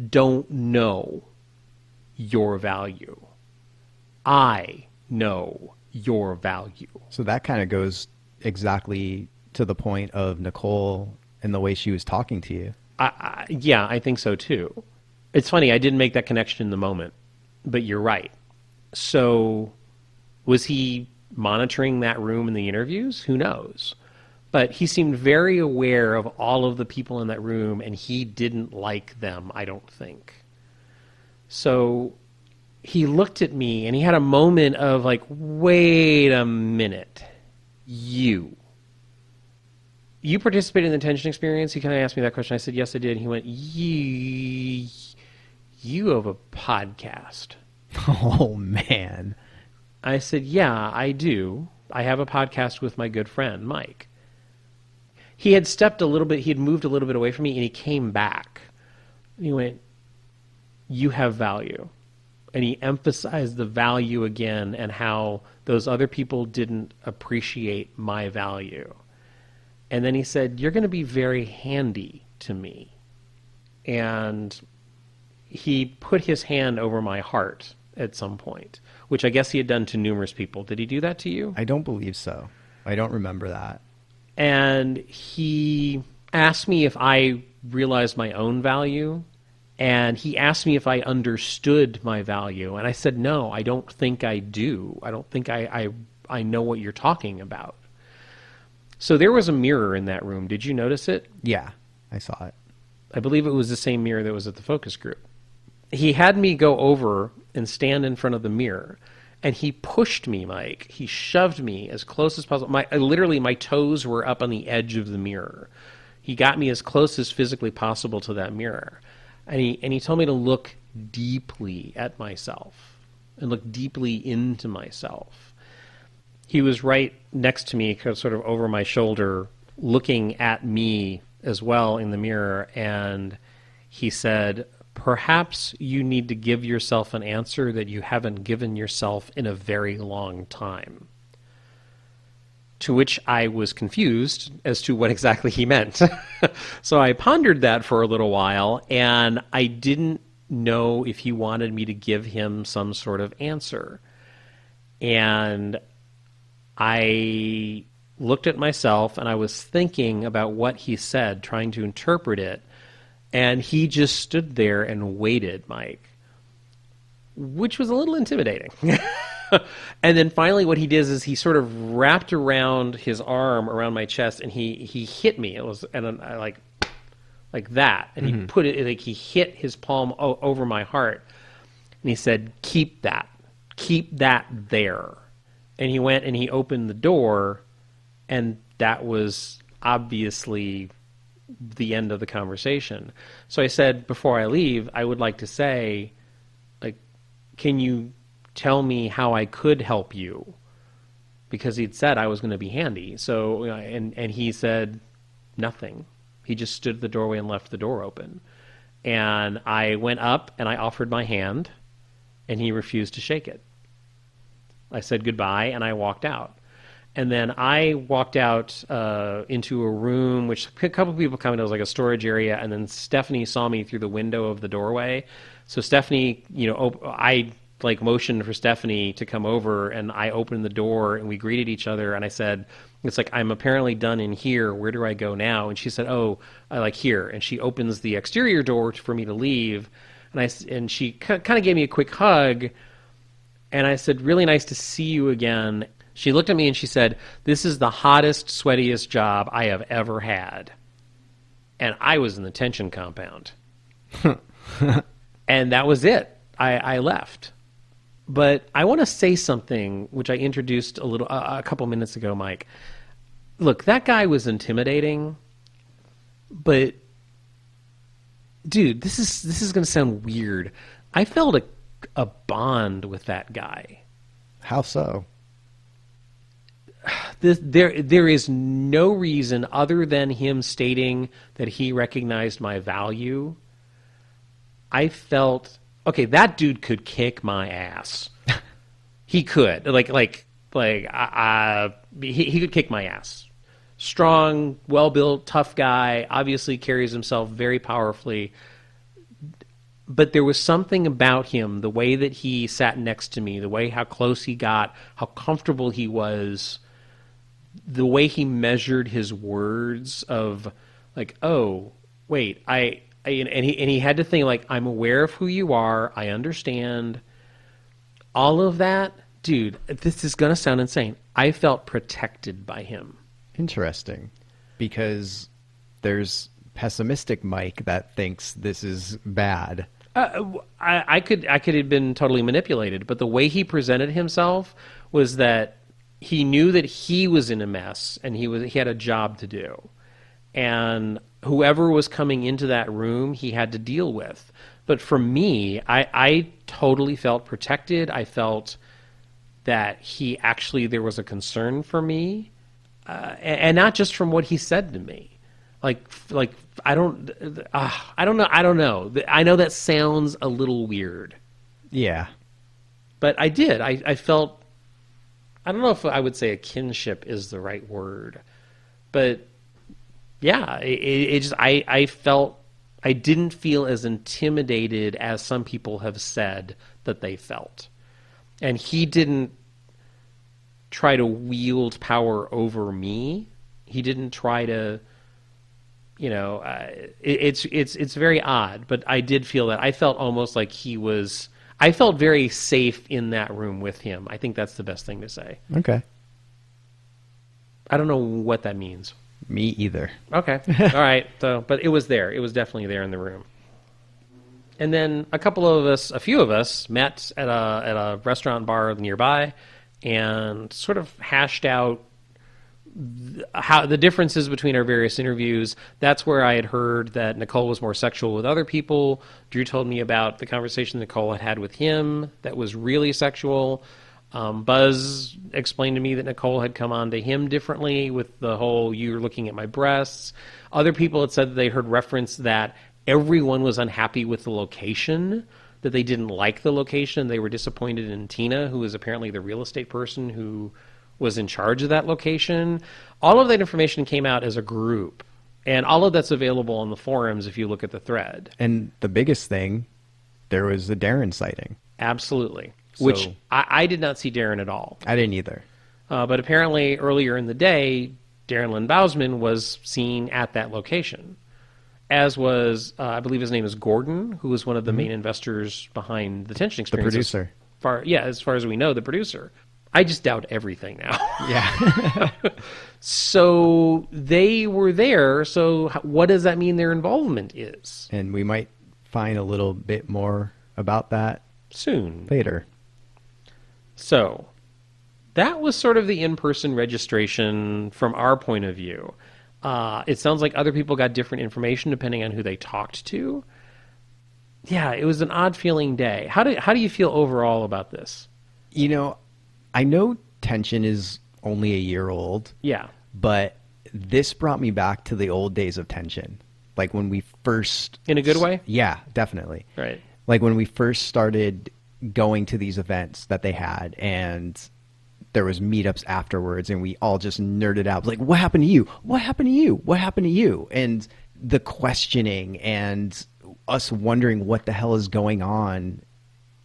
don't know your value. I know your value. So that kind of goes exactly to the point of Nicole and the way she was talking to you. Yeah, I think so too. It's funny, I didn't make that connection in the moment, but you're right. So was he monitoring that room in the interviews? Who knows? But he seemed very aware of all of the people in that room, and he didn't like them, I don't think. So he looked at me and he had a moment of like, wait a minute. You participated in the tension experience? He kind of asked me that question. I said, yes, I did. And he went, you have a podcast. Oh, man. I said, yeah, I do. I have a podcast with my good friend, Mike. He had moved a little bit away from me, and he came back. And he went, you have value. And he emphasized the value again and how those other people didn't appreciate my value. And then he said, you're going to be very handy to me. And he put his hand over my heart at some point, which I guess he had done to numerous people. Did he do that to you? I don't believe so. I don't remember that. And he asked me if I realized my own value. And he asked me if I understood my value. And I said, no, I don't think I do. I don't think I know what you're talking about. So there was a mirror in that room. Did you notice it? Yeah, I saw it. I believe it was the same mirror that was at the focus group. He had me go over and stand in front of the mirror. And he pushed me, Mike. He shoved me as close as possible. My toes were up on the edge of the mirror. He got me as close as physically possible to that mirror. And he told me to look deeply at myself and look deeply into myself. He was right next to me, sort of over my shoulder, looking at me as well in the mirror. And he said, perhaps you need to give yourself an answer that you haven't given yourself in a very long time. To which I was confused as to what exactly he meant. So I pondered that for a little while, and I didn't know if he wanted me to give him some sort of answer. And I looked at myself, and I was thinking about what he said, trying to interpret it, and he just stood there and waited, Mike, which was a little intimidating. And then finally what he did is he sort of wrapped around his arm around my chest, and he hit me. It was like that. And he put it, like, he hit his palm over my heart. And he said, keep that there. And he went and he opened the door, and that was obviously the end of the conversation. So I said, before I leave, I would like to say, like, can you tell me how I could help you? Because he'd said I was going to be handy. So, and he said nothing. He just stood at the doorway and left the door open. And I went up and I offered my hand, and he refused to shake it. I said goodbye, and I walked out. And then I walked out into a room, which a couple of people commented it was like a storage area, and then Stephanie saw me through the window of the doorway. So Stephanie, I motioned for Stephanie to come over, and I opened the door, and we greeted each other, and I said, it's like, I'm apparently done in here. Where do I go now? And she said, oh, I like here. And she opens the exterior door for me to leave, and she kind of gave me a quick hug, and I said, really nice to see you again. She looked at me and she said, this is the hottest, sweatiest job I have ever had. And I was in the tension compound. And that was it. I left. But I want to say something, which I introduced a couple minutes ago, Mike. Look, that guy was intimidating, but dude, this is going to sound weird. I felt a bond with that guy. How so? There is no reason other than him stating that he recognized my value. I felt, okay, that dude could kick my ass. He could, he could kick my ass. Strong, well-built, tough guy, obviously carries himself very powerfully. But there was something about him, the way that he sat next to me, how close he got, how comfortable he was, the way he measured his words of like, oh, wait, and he had to think like, I'm aware of who you are, I understand. All of that, dude, this is going to sound insane. I felt protected by him. Interesting. Because there's pessimistic Mike that thinks this is bad. I could have been totally manipulated, but the way he presented himself was that he knew that he was in a mess and he had a job to do, and whoever was coming into that room he had to deal with. But for me, I totally felt protected. I felt that there was a concern for me, and not just from what he said to me. Like I don't know. I know that sounds a little weird. Yeah. But I did. I felt, I don't know if I would say a kinship is the right word, but yeah, I felt, I didn't feel as intimidated as some people have said that they felt. And he didn't try to wield power over me. He didn't try to, it's very odd, but I did feel that. I felt almost like I felt very safe in that room with him. I think that's the best thing to say. Okay. I don't know what that means. Me either. Okay. All right. So, but it was there. It was definitely there in the room. And then a few of us met at a restaurant bar nearby and sort of hashed out how the differences between our various interviews. That's where I had heard that Nicole was more sexual with other people. Drew told me about the conversation Nicole had with him that was really sexual. Buzz explained to me that Nicole had come on to him differently with the whole, you're looking at my breasts. Other people had said that they heard reference that everyone was unhappy with the location, that they didn't like the location. They were disappointed in Tina, who is apparently the real estate person who was in charge of that location. All of that information came out as a group, and all of that's available on the forums if you look at the thread. And the biggest thing, there was the Darren sighting. Absolutely. So, which I did not see Darren at all. I didn't either. But apparently earlier in the day, Darren Lynn Bousman was seen at that location, as was, I believe his name is Gordon, who was one of the main investors behind the Tension Experience. The producer. As far as we know, the producer. I just doubt everything now. Yeah. So they were there. So what does that mean their involvement is? And we might find a little bit more about that soon. Later. So that was sort of the in-person registration from our point of view. It sounds like other people got different information depending on who they talked to. Yeah, it was an odd feeling day. How do you feel overall about this? You know, I know Tension is only a year old. Yeah. But this brought me back to the old days of Tension. Like when we first... In a good way? Yeah, definitely. Right. Like when we first started going to these events that they had, and there was meetups afterwards, and we all just nerded out. Like, what happened to you? What happened to you? What happened to you? And the questioning and us wondering what the hell is going on,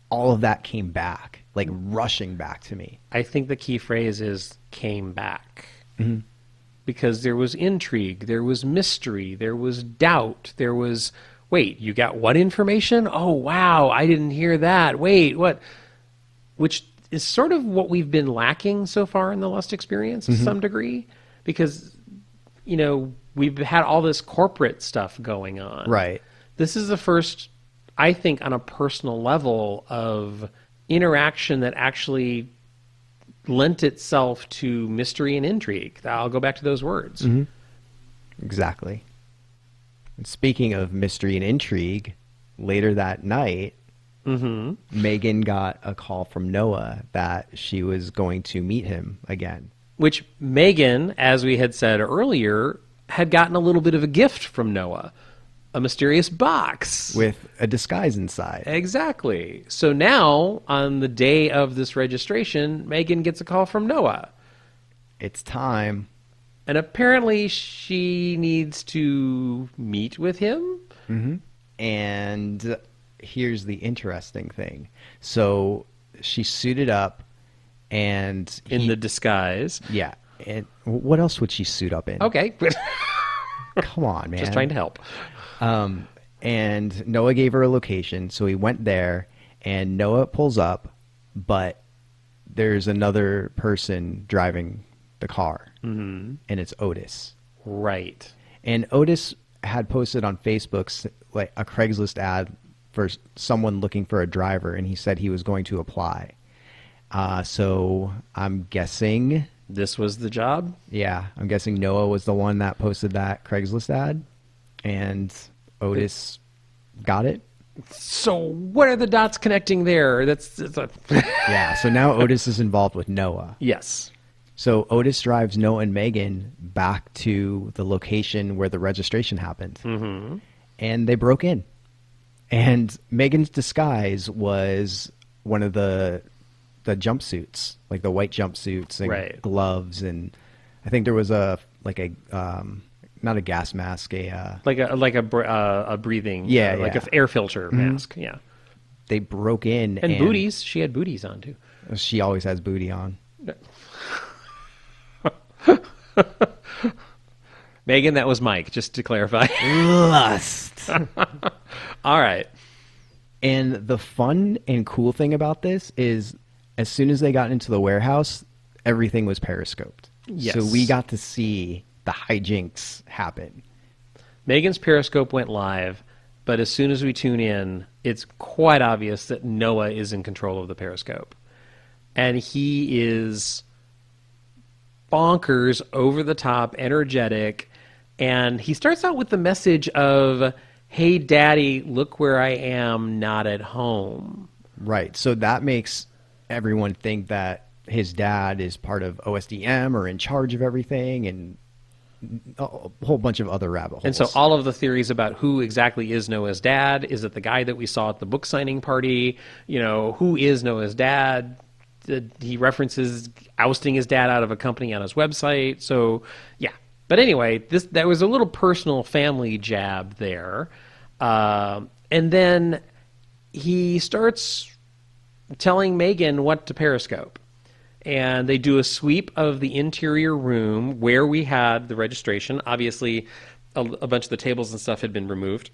all of that came back, like rushing back to me. I think the key phrase is came back. Mm-hmm. Because there was intrigue, there was mystery, there was doubt, there was, wait, you got what information? Oh, wow, I didn't hear that. Wait, what? Which is sort of what we've been lacking so far in the Lust experience to some degree. Because, you know, we've had all this corporate stuff going on. Right. This is the first, I think, on a personal level of interaction that actually lent itself to mystery and intrigue. I'll go back to those words. Mm-hmm. Exactly. And speaking of mystery and intrigue, later that night, Meghan got a call from Noah that she was going to meet him again. Which Meghan, as we had said earlier, had gotten a little bit of a gift from Noah. A mysterious box. With a disguise inside. Exactly. So now, on the day of this registration, Meghan gets a call from Noah. It's time. And apparently she needs to meet with him. Mm-hmm. And here's the interesting thing. So she suited up and... In the disguise. Yeah. And what else would she suit up in? Okay. Come on, man. Just trying to help. And Noah gave her a location, so he went there, and Noah pulls up, but there's another person driving the car, and it's Otis. Right. And Otis had posted on Facebook like a Craigslist ad for someone looking for a driver, and he said he was going to apply. So I'm guessing... This was the job? Yeah, I'm guessing Noah was the one that posted that Craigslist ad. And Otis got it. So what are the dots connecting there? Yeah, so now Otis is involved with Noah. Yes. So Otis drives Noah and Meghan back to the location where the registration happened. Mm-hmm. And they broke in. And Meghan's disguise was one of the jumpsuits, like the white jumpsuits and gloves. And I think there was not a gas mask, like a breathing, like an air filter mask. Yeah, they broke in and booties. She had booties on too. She always has booty on. Meghan, that was Mike. Just to clarify. Lust. All right. And the fun and cool thing about this is, as soon as they got into the warehouse, everything was periscoped. Yes. So we got to see the hijinks happen. Meghan's Periscope went live, but as soon as we tune in, it's quite obvious that Noah is in control of the Periscope. And he is bonkers, over the top, energetic, and he starts out with the message of, hey, Daddy, look where I am, not at home. Right. So that makes everyone think that his dad is part of OSDM or in charge of everything, and a whole bunch of other rabbit holes. And so all of the theories about who exactly is Noah's dad, is it the guy that we saw at the book signing party? You know, who is Noah's dad? He references ousting his dad out of a company on his website. So, yeah. But anyway, there was a little personal family jab there. And then he starts telling Meghan what to Periscope. And they do a sweep of the interior room where we had the registration. Obviously, a bunch of the tables and stuff had been removed.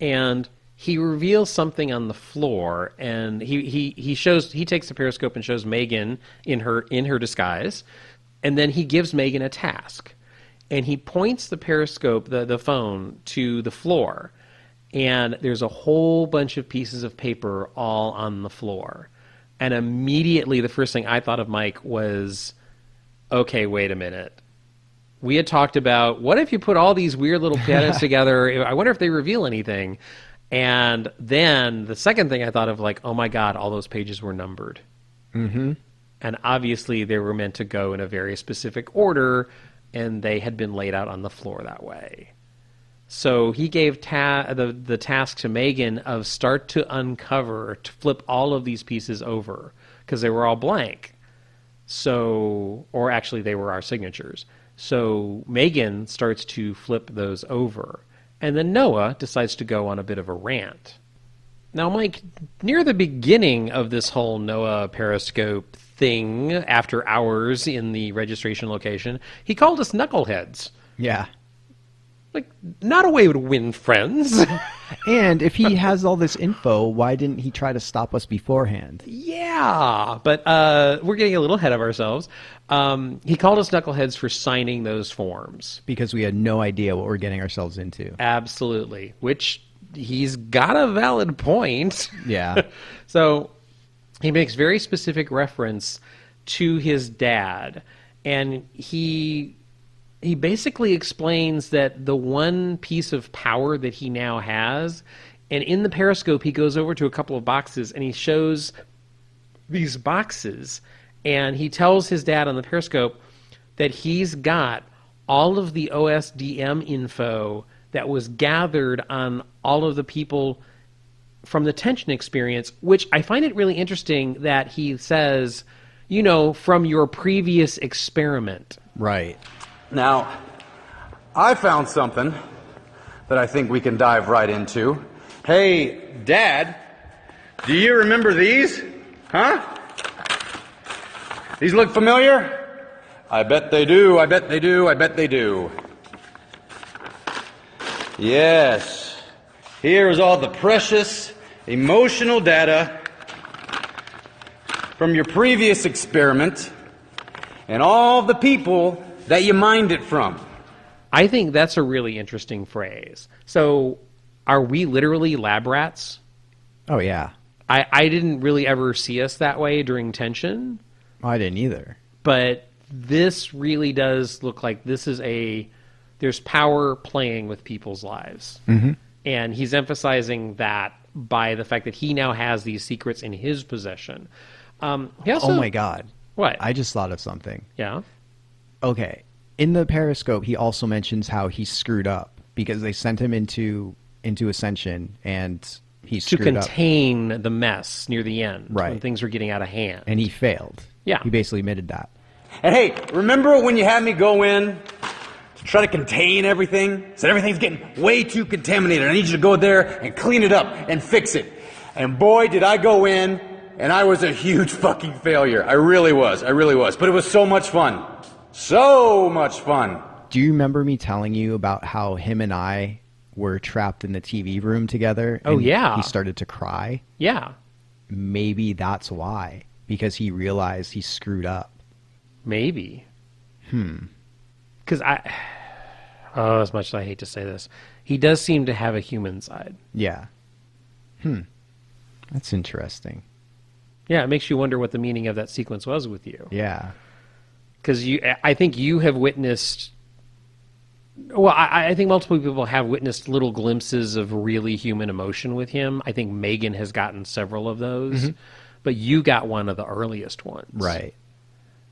And he reveals something on the floor, and he takes the Periscope and shows Meghan in her disguise, and then he gives Meghan a task. And he points the Periscope, the phone, to the floor. And there's a whole bunch of pieces of paper all on the floor. And immediately the first thing I thought of, Mike, was, okay, wait a minute. we had talked about, what if you put all these weird little planets together? I wonder if they reveal anything. And then the second thing I thought of, like, oh my God, all those pages were numbered. Mm-hmm. And obviously they were meant to go in a very specific order, and they had been laid out on the floor that way. So he gave the task to Meghan of start to uncover, to flip all of these pieces over, because they were all blank. So, or actually they were our signatures. So Meghan starts to flip those over. And then Noah decides to go on a bit of a rant. Now, Mike, near the beginning of this whole Noah Periscope thing, after hours in the registration location, he called us knuckleheads. Yeah. Like, not a way to win friends. And if he has all this info, why didn't he try to stop us beforehand? Yeah, but we're getting a little ahead of ourselves. He called us knuckleheads for signing those forms. Because we had no idea what we're getting ourselves into. Absolutely, which he's got a valid point. Yeah. So he makes very specific reference to his dad, and he basically explains that the one piece of power that he now has, and in the Periscope he goes over to a couple of boxes and he shows these boxes, and he tells his dad on the Periscope that he's got all of the OSDM info that was gathered on all of the people from the tension experience, which I find it really interesting that he says, you know, from your previous experiment. Right. Now, I found something that I think we can dive right into. Hey, Dad, do you remember these? Huh? These look familiar? I bet they do, I bet they do, I bet they do. Yes. Here is all the precious, emotional data from your previous experiment and all the people that you mined it from. I think that's a really interesting phrase. So, are we literally lab rats? Oh, yeah. I didn't really ever see us that way during tension. I didn't either. But this really does look like there's power playing with people's lives. Mm-hmm. And he's emphasizing that by the fact that he now has these secrets in his possession. He also, oh my God. What? I just thought of something. Yeah? Okay. In the Periscope, he also mentions how he screwed up because they sent him into Ascension and he screwed up. To contain the mess near the end, right, when things were getting out of hand. And he failed. Yeah. He basically admitted that. And hey, remember when you had me go in to try to contain everything? Said everything's getting way too contaminated. I need you to go there and clean it up and fix it. And boy, did I go in, and I was a huge fucking failure. I really was. But it was so much fun. So much fun. Do you remember me telling you about how him and I were trapped in the TV room together? Oh, yeah. He started to cry? Yeah. Maybe that's why. Because he realized he screwed up. Maybe. Because as much as I hate to say this, he does seem to have a human side. Yeah. That's interesting. Yeah, it makes you wonder what the meaning of that sequence was with you. Yeah. Because I think you have witnessed... Well, I think multiple people have witnessed little glimpses of really human emotion with him. I think Meghan has gotten several of those. Mm-hmm. But you got one of the earliest ones. Right.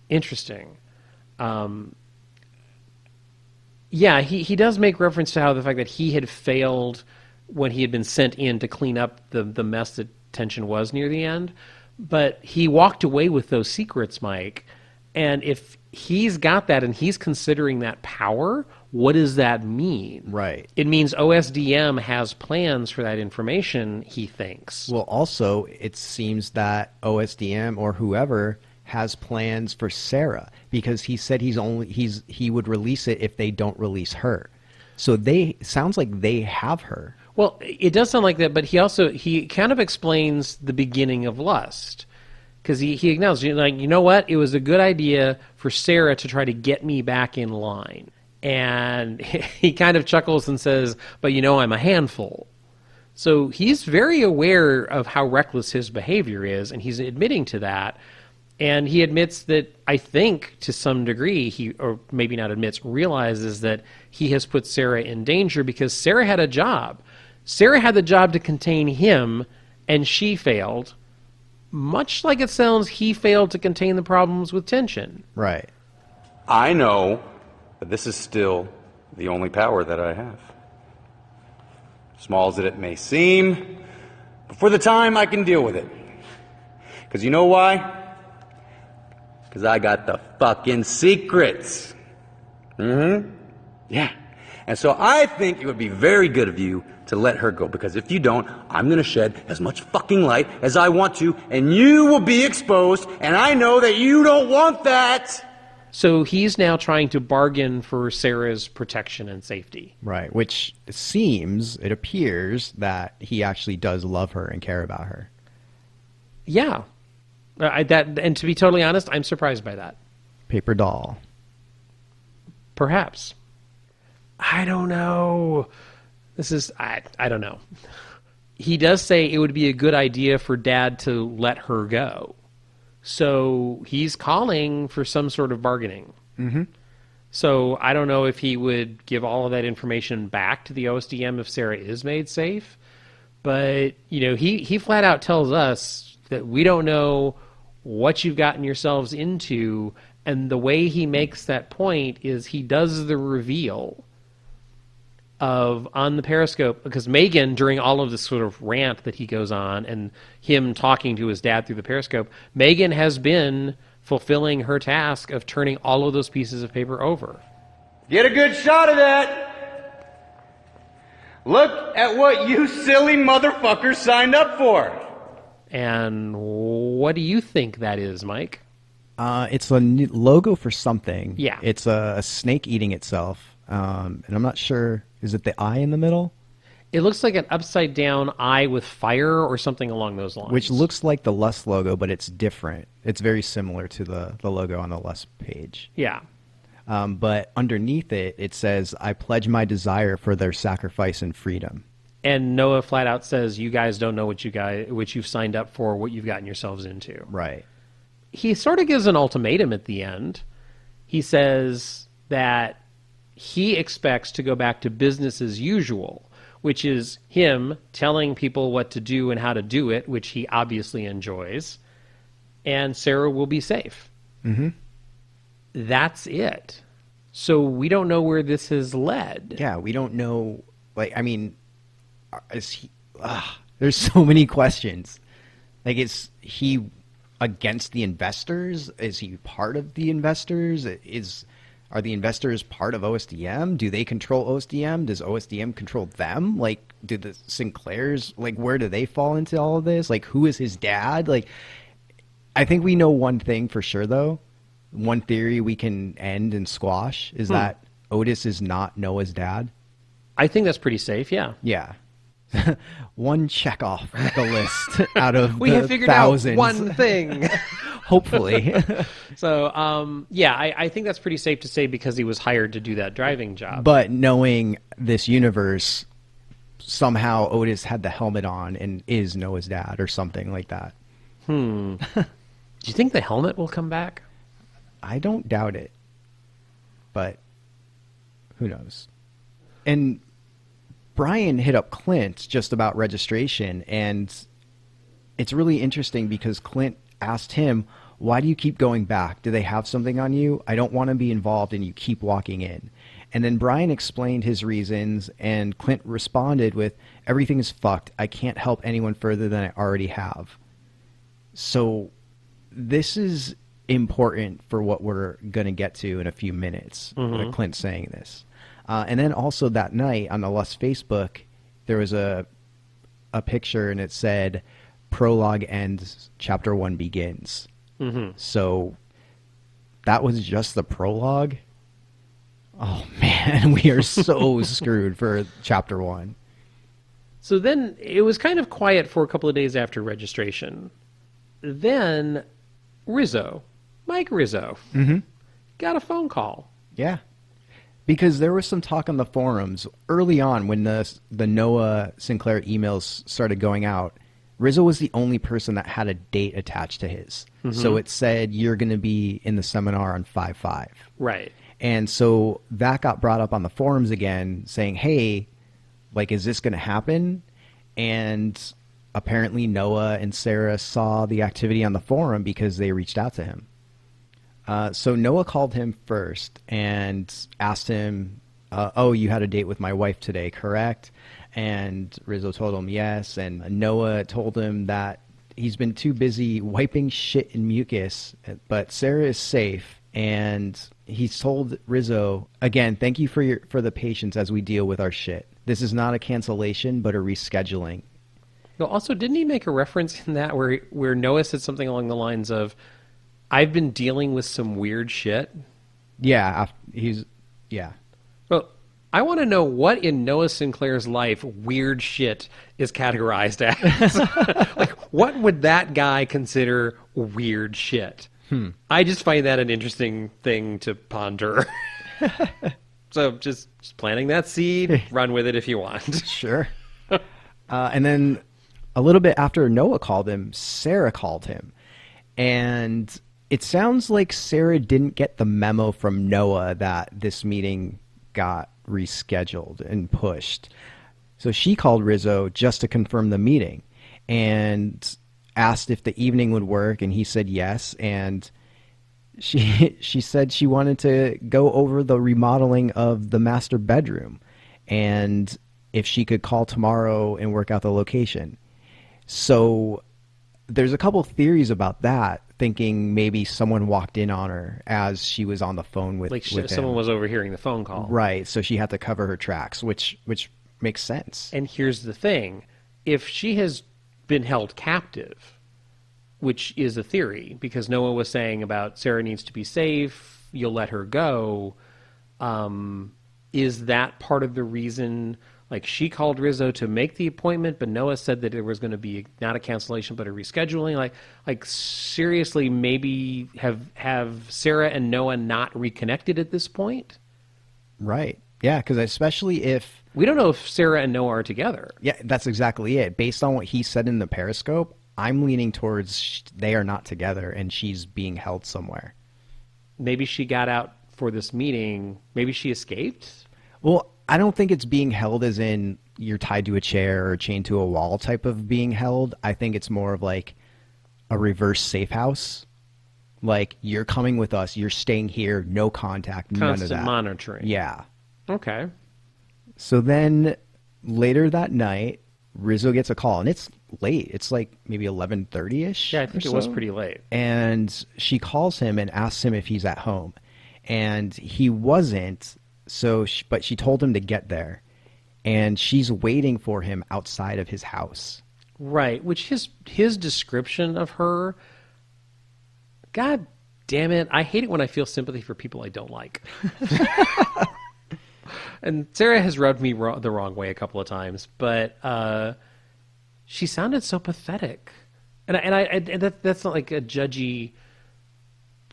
Interesting. Yeah, he does make reference to how the fact that he had failed when he had been sent in to clean up the mess that tension was near the end. But he walked away with those secrets, Mike. And if he's got that and he's considering that power, what does that mean? Right. It means OSDM has plans for that information, he thinks. Well, also, it seems that OSDM or whoever has plans for Sarah, because he said he would release it if they don't release her. So sounds like they have her. Well, it does sound like that, but he kind of explains the beginning of Lust. Because he acknowledges, like, you know what? It was a good idea for Sarah to try to get me back in line. And he kind of chuckles and says, but you know, I'm a handful. So he's very aware of how reckless his behavior is, and he's admitting to that. And he admits that, I think, to some degree, or maybe not admits, realizes that he has put Sarah in danger because Sarah had a job. Sarah had the job to contain him, and she failed. Much like it sounds he failed to contain the problems with tension. Right. I know that this is still the only power that I have. Small as it may seem, but for the time I can deal with it. Because you know why? Because I got the fucking secrets. Yeah. And so I think it would be very good of you to let her go. Because if you don't, I'm going to shed as much fucking light as I want to, and you will be exposed, and I know that you don't want that. So he's now trying to bargain for Sarah's protection and safety. Right, which it appears that he actually does love her and care about her. Yeah. And to be totally honest, I'm surprised by that. Paper doll. Perhaps. I don't know. I don't know. He does say it would be a good idea for Dad to let her go. So he's calling for some sort of bargaining. Mm-hmm. So I don't know if he would give all of that information back to the OSDM if Sarah is made safe. But, he flat out tells us that we don't know what you've gotten yourselves into. And the way he makes that point is he does the reveal on the Periscope, because Meghan, during all of this sort of rant that he goes on and him talking to his dad through the Periscope, Meghan has been fulfilling her task of turning all of those pieces of paper over. Get a good shot of that. Look at what you silly motherfuckers signed up for. And what do you think that is, Mike? It's a logo for something. Yeah. It's a snake eating itself. And I'm not sure, is it the eye in the middle? It looks like an upside-down eye with fire or something along those lines. Which looks like the Lust logo, but it's different. It's very similar to the logo on the Lust page. Yeah. But underneath it, it says, "I pledge my desire for their sacrifice and freedom." And Noah flat out says, you guys don't know what you've signed up for, what you've gotten yourselves into. Right. He sort of gives an ultimatum at the end. He says that he expects to go back to business as usual, which is him telling people what to do and how to do it, which he obviously enjoys, and Sarah will be safe. Mm-hmm. That's it. So we don't know where this has led. Yeah, we don't know. There's so many questions. Is he against the investors? Is he part of the investors? Are the investors part of OSDM? Do they control OSDM? Does OSDM control them? Do the Sinclairs, where do they fall into all of this? Who is his dad? I think we know one thing for sure, though. One theory we can end and squash is that Otis is not Noah's dad. I think that's pretty safe, yeah. Yeah. One check off the list out of we the have figured thousands. out one thing. Hopefully. So, I think that's pretty safe to say because he was hired to do that driving job. But knowing this universe, somehow Otis had the helmet on and is Noah's dad or something like that. Do you think the helmet will come back? I don't doubt it. But who knows? And Brian hit up Clint just about registration, and it's really interesting because Clint asked him, "Why do you keep going back? Do they have something on you? I don't want to be involved," and you keep walking in. And then Brian explained his reasons, and Clint responded with, "Everything is fucked. I can't help anyone further than I already have." So this is important for what we're going to get to in a few minutes, Clint saying this. And then also that night on the Lust Facebook, there was a picture and it said, "Prologue ends, Chapter 1 begins." Mm-hmm. So that was just the prologue? Oh, man, we are so screwed for Chapter 1. So then it was kind of quiet for a couple of days after registration. Then Mike Rizzo, got a phone call. Yeah. Because there was some talk on the forums early on when the Noah Sinclair emails started going out. Rizzo was the only person that had a date attached to his. So it said, you're going to be in the seminar on 5/5. Right. And so that got brought up on the forums again, saying, hey, like, is this going to happen? And apparently Noah and Sarah saw the activity on the forum because they reached out to him. So Noah called him first and asked him, oh, you had a date with my wife today, correct? And Rizzo told him yes. And Noah told him that he's been too busy wiping shit and mucus, but Sarah is safe. And he's told Rizzo, again, thank you for the patience as we deal with our shit. This is not a cancellation, but a rescheduling. Well, also, didn't he make a reference in that where Noah said something along the lines of, I've been dealing with some weird shit? Yeah, Well, I want to know what in Noah Sinclair's life weird shit is categorized as. Like, what would that guy consider weird shit? I just find that an interesting thing to ponder. So just planting that seed, run with it if you want. Sure. And then a little bit after Noah called him, Sarah called him. And it sounds like Sarah didn't get the memo from Noah that this meeting got rescheduled and pushed. So she called Rizzo just to confirm the meeting and asked if the evening would work, and he said yes. And she said she wanted to go over the remodeling of the master bedroom and if she could call tomorrow and work out the location. So there's a couple theories about that, thinking maybe someone walked in on her as she was on the phone with someone him. was overhearing the phone call. Right, so she had to cover her tracks, which makes sense. And here's the thing. If she has been held captive, which is a theory, because Noah was saying about Sarah needs to be safe, you'll let her go, is that part of the reason? Like, she called Rizzo to make the appointment, but Noah said that there was going to be not a cancellation, but a rescheduling. Like seriously, maybe have Sarah and Noah not reconnected at this point? Right. Yeah, because especially if... We don't know if Sarah and Noah are together. Yeah, that's exactly it. Based on what he said in the Periscope, I'm leaning towards they are not together and she's being held somewhere. Maybe she got out for this meeting. Maybe she escaped? Well, I don't think it's being held as in you're tied to a chair or chained to a wall type of being held. I think it's more of like a reverse safe house. Like, you're coming with us, you're staying here, no contact, none of that. Constant monitoring. Yeah. Okay. So then later that night, Rizzo gets a call, and it's late. It's like maybe 11:30ish. Yeah, I think it was pretty late. And she calls him and asks him if he's at home, and he wasn't. But she told him to get there, and she's waiting for him outside of his house. Right, which his description of her, God damn it, I hate it when I feel sympathy for people I don't like. And Sarah has rubbed me the wrong way a couple of times, but she sounded so pathetic, and that's not like a judgy,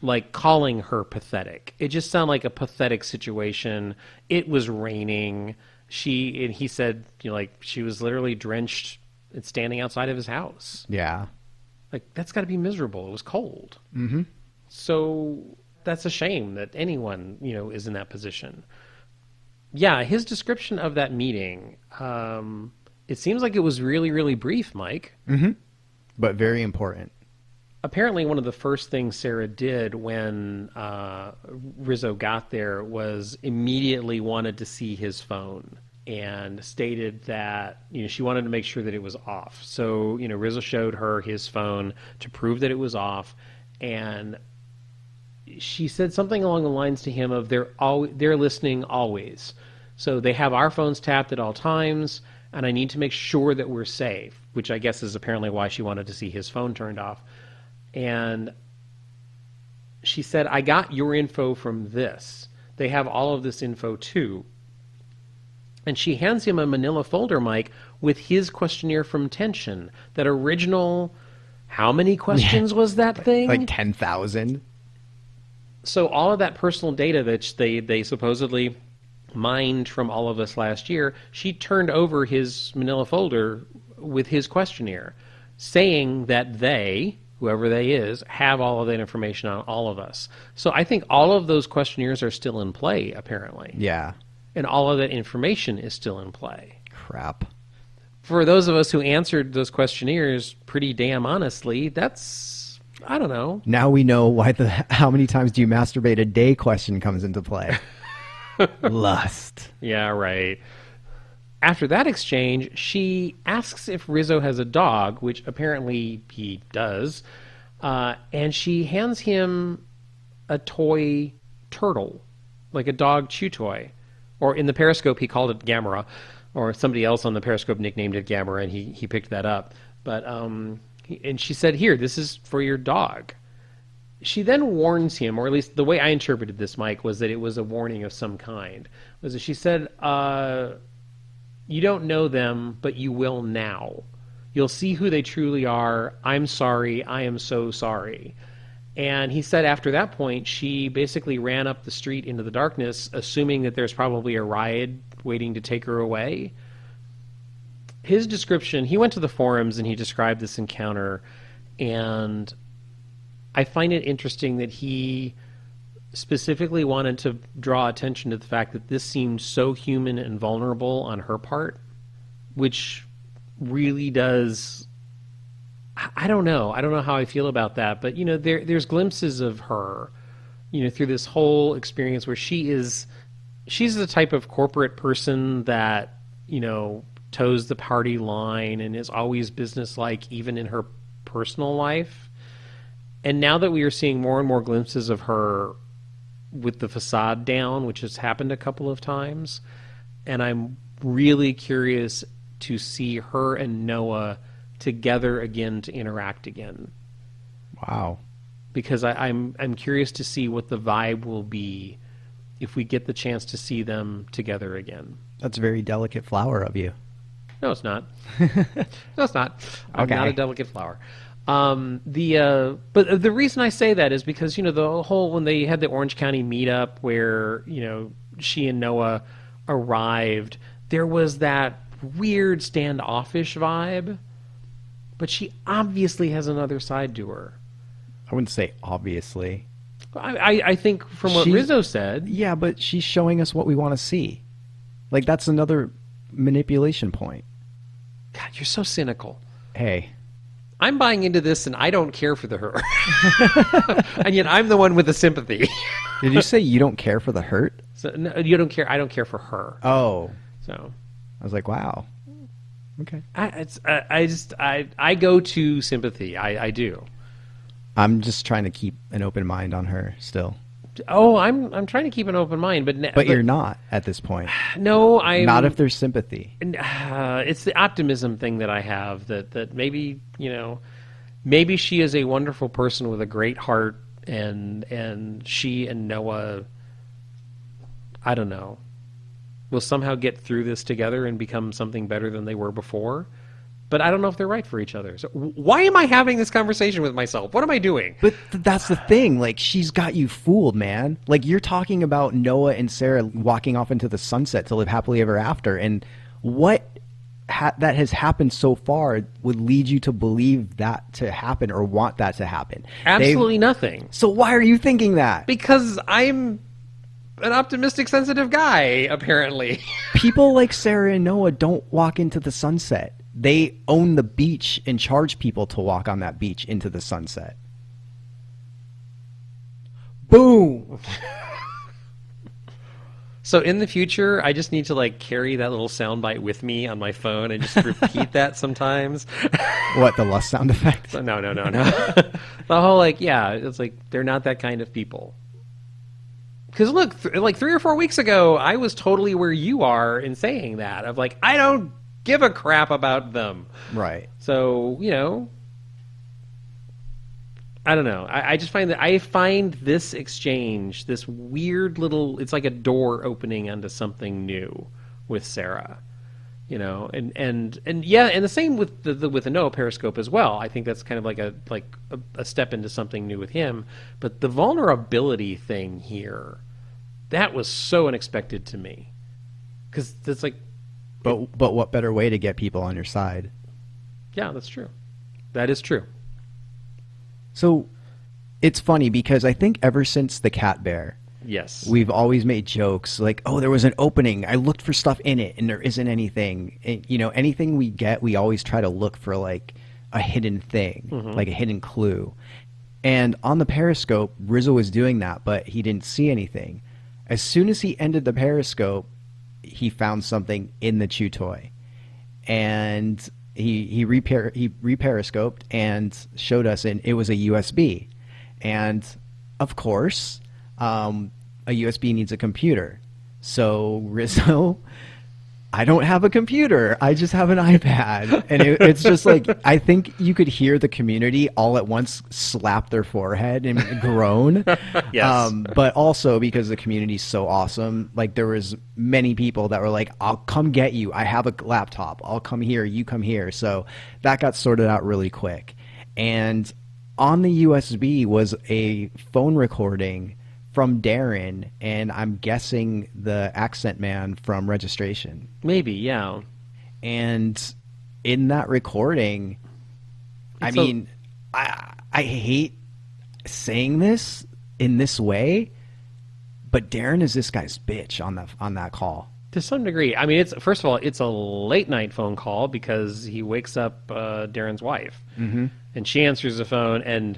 like calling her pathetic. It just sounded like a pathetic situation. It was raining. He said, like, she was literally drenched and standing outside of his house. Yeah, like, that's got to be miserable. It was cold. Mm-hmm. So that's a shame that anyone is in that position. Yeah, his description of that meeting, it seems like it was really, really brief, Mike. Mm-hmm. But very important. Apparently, one of the first things Sarah did when Rizzo got there was immediately wanted to see his phone and stated that she wanted to make sure that it was off. So Rizzo showed her his phone to prove that it was off, and she said something along the lines to him of they're listening always. So they have our phones tapped at all times, and I need to make sure that we're safe, which I guess is apparently why she wanted to see his phone turned off. And she said, I got your info from this. They have all of this info too. And she hands him a manila folder, Mike, with his questionnaire from Tension. That original, how many questions was that thing? Like 10,000. So all of that personal data that they supposedly mined from all of us last year, she turned over his manila folder with his questionnaire. saying that they, whoever they is, have all of that information on all of us. So I think all of those questionnaires are still in play, apparently. Yeah. And all of that information is still in play. Crap. For those of us who answered those questionnaires pretty damn honestly, that's, I don't know. Now we know why the how many times do you masturbate a day question comes into play. Lust. Yeah, right. After that exchange, she asks if Rizzo has a dog, which apparently he does, and she hands him a toy turtle, like a dog chew toy. Or in the Periscope, he called it Gamera, or somebody else on the Periscope nicknamed it Gamera, and he picked that up. But and she said, "Here, this is for your dog." She then warns him, or at least the way I interpreted this, Mike, was that it was a warning of some kind. Was that she said, "You don't know them, but you will now. You'll see who they truly are. I'm sorry. I am so sorry." And he said after that point, she basically ran up the street into the darkness, assuming that there's probably a riot waiting to take her away. His description, he went to the forums and he described this encounter, and I find it interesting that he specifically wanted to draw attention to the fact that this seemed so human and vulnerable on her part, which really does... I don't know. I don't know how I feel about that, but there's glimpses of her, through this whole experience where she's the type of corporate person that, toes the party line and is always businesslike even in her personal life. And now that we are seeing more and more glimpses of her with the facade down, which has happened a couple of times, and I'm really curious to see her and Noah together again to interact again. Wow. Because I'm curious to see what the vibe will be if we get the chance to see them together again. That's a very delicate flower of you. No, it's not. No, it's not. I'm Okay. not a delicate flower. But the reason I say that is because, the whole, when they had the Orange County meetup where, she and Noah arrived, there was that weird standoffish vibe. But she obviously has another side to her. I wouldn't say obviously. I think from what Rizzo said... Yeah, but she's showing us what we want to see. Like, that's another manipulation point. God, you're so cynical. Hey. I'm buying into this and I don't care for the her. And yet I'm the one with the sympathy. Did you say you don't care for the hurt? So, no, you don't care. I don't care for her. Oh. So I was like, wow. Okay. I go to sympathy. I do. I'm just trying to keep an open mind on her still. Oh, I'm trying to keep an open mind, but you're not at this point. No, I'm not if there's sympathy. It's the optimism thing that I have that maybe maybe she is a wonderful person with a great heart, and she and Noah, I don't know, will somehow get through this together and become something better than they were before. But I don't know if they're right for each other. So why am I having this conversation with myself? What am I doing? But that's the thing. Like, she's got you fooled, man. Like, you're talking about Noah and Sarah walking off into the sunset to live happily ever after. And what that has happened so far would lead you to believe that to happen or want that to happen? Absolutely nothing. So why are you thinking that? Because I'm an optimistic, sensitive guy, apparently. People like Sarah and Noah don't walk into the sunset. They own the beach and charge people to walk on that beach into the sunset. Boom! So in the future, I just need to carry that little soundbite with me on my phone and just repeat that sometimes. What, the lust sound effect? No. The whole it's they're not that kind of people. Because look, 3 or 4 weeks ago, I was totally where you are in saying that. Of I don't give a crap about them. Right. So, I don't know. I just find that I find this exchange, this weird little, it's like a door opening onto something new with Sarah. And the same with the Noah Periscope as well. I think that's kind of like a step into something new with him. But the vulnerability thing here, that was so unexpected to me. Because it's But what better way to get people on your side? Yeah, that's true. That is true. So it's funny because I think ever since the cat bear, Yes. we've always made jokes like, oh, there was an opening. I looked for stuff in it and there isn't anything. And, anything we get, we always try to look for like a hidden thing, like a hidden clue. And on the Periscope, Rizzo was doing that, but he didn't see anything. As soon as he ended the Periscope, he found something in the chew toy. And he re-periscoped and showed us, and it was a USB. And of course, a USB needs a computer. So Rizzo, I don't have a computer. I just have an iPad. And it's just like, I think you could hear the community all at once slap their forehead and groan. Yes. But also because the community's so awesome, like there was many people that were like, I'll come get you. I have a laptop. I'll come here. You come here. So that got sorted out really quick. And on the USB was a phone recording from Darren, and I'm guessing the accent man from Registration. Maybe, yeah. And in that recording, I hate saying this in this way, but Darren is this guy's bitch on that call. To some degree. I mean, it's first of all, it's a late night phone call because he wakes up Darren's wife, and she answers the phone, and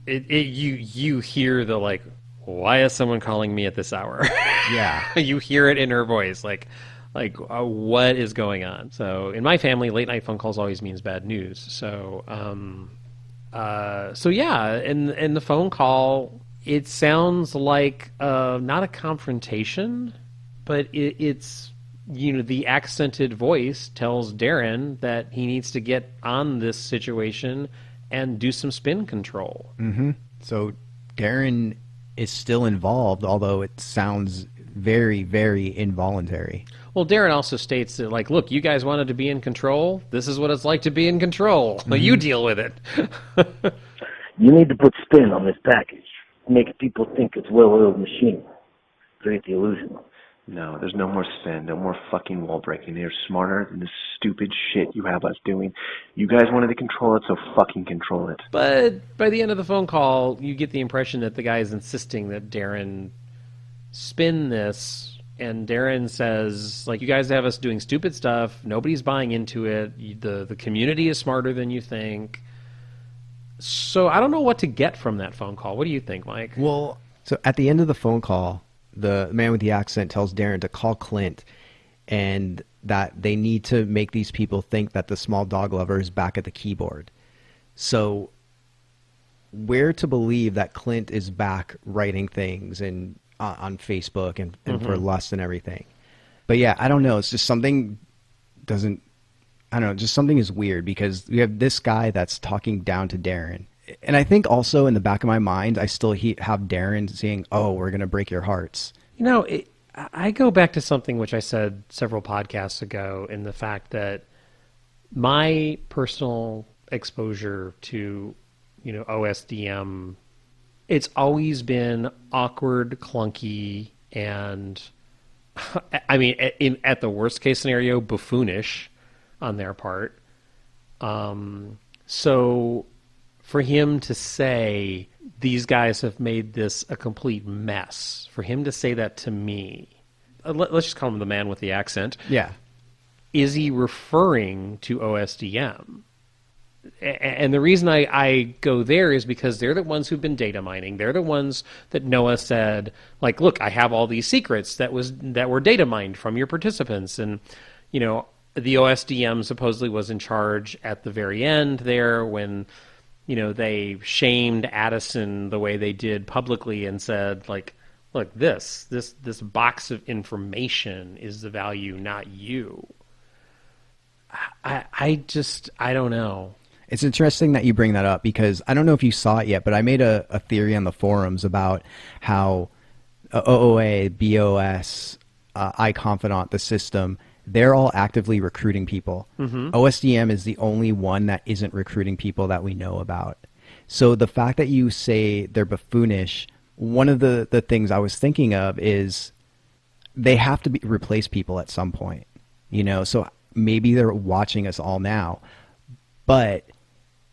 you hear the like, why is someone calling me at this hour? Yeah. You hear it in her voice, like what is going on? So in my family, late night phone calls always means bad news. So yeah, in the phone call, it sounds like not a confrontation, but it's the accented voice tells Darren that he needs to get on this situation and do some spin control. So Darren is still involved, although it sounds very, very involuntary. Well, Darren also states that, like, look, you guys wanted to be in control. This is what it's like to be in control. You deal with it. You need to put spin on this package. Make people think it's well-oiled machine. Create the illusion. No, there's no more spin, no more fucking wall breaking. They're smarter than this stupid shit you have us doing. You guys wanted to control it, so fucking control it. But by the end of the phone call, you get the impression that the guy is insisting that Darren spin this, and Darren says, like, you guys have us doing stupid stuff. Nobody's buying into it. The community is smarter than you think. So I don't know what to get from that phone call. What do you think, Mike? Well, so at the end of the phone call, the man with the accent tells Darren to call Clint and that they need to make these people think that the small dog lover is back at the keyboard. So where to believe that Clint is back writing things and on Facebook and for lust and everything. But yeah, I don't know. It's just something just something is weird because we have this guy that's talking down to Darren. And I think also in the back of my mind, I still have Darren saying, oh, we're going to break your hearts. I go back to something which I said several podcasts ago in the fact that my personal exposure to, OSDM, it's always been awkward, clunky, and I mean, at the worst case scenario, buffoonish on their part. So for him to say these guys have made this a complete mess, for him to say that to me, let's just call him the man with the accent. Yeah. Is he referring to OSDM? And the reason I go there is because they're the ones who've been data mining. They're the ones that Noah said, like, look, I have all these secrets that were data mined from your participants. And, the OSDM supposedly was in charge at the very end there when, they shamed Addison the way they did publicly and said, like, look, this box of information is the value, not you. I don't know. It's interesting that you bring that up because I don't know if you saw it yet, but I made a theory on the forums about how OOA, BOS, Iconfidant, the system, they're all actively recruiting people. OSDM is the only one that isn't recruiting people that we know about. So the fact that you say they're buffoonish, one of the things I was thinking of is they have to replace people at some point, so maybe they're watching us all now, but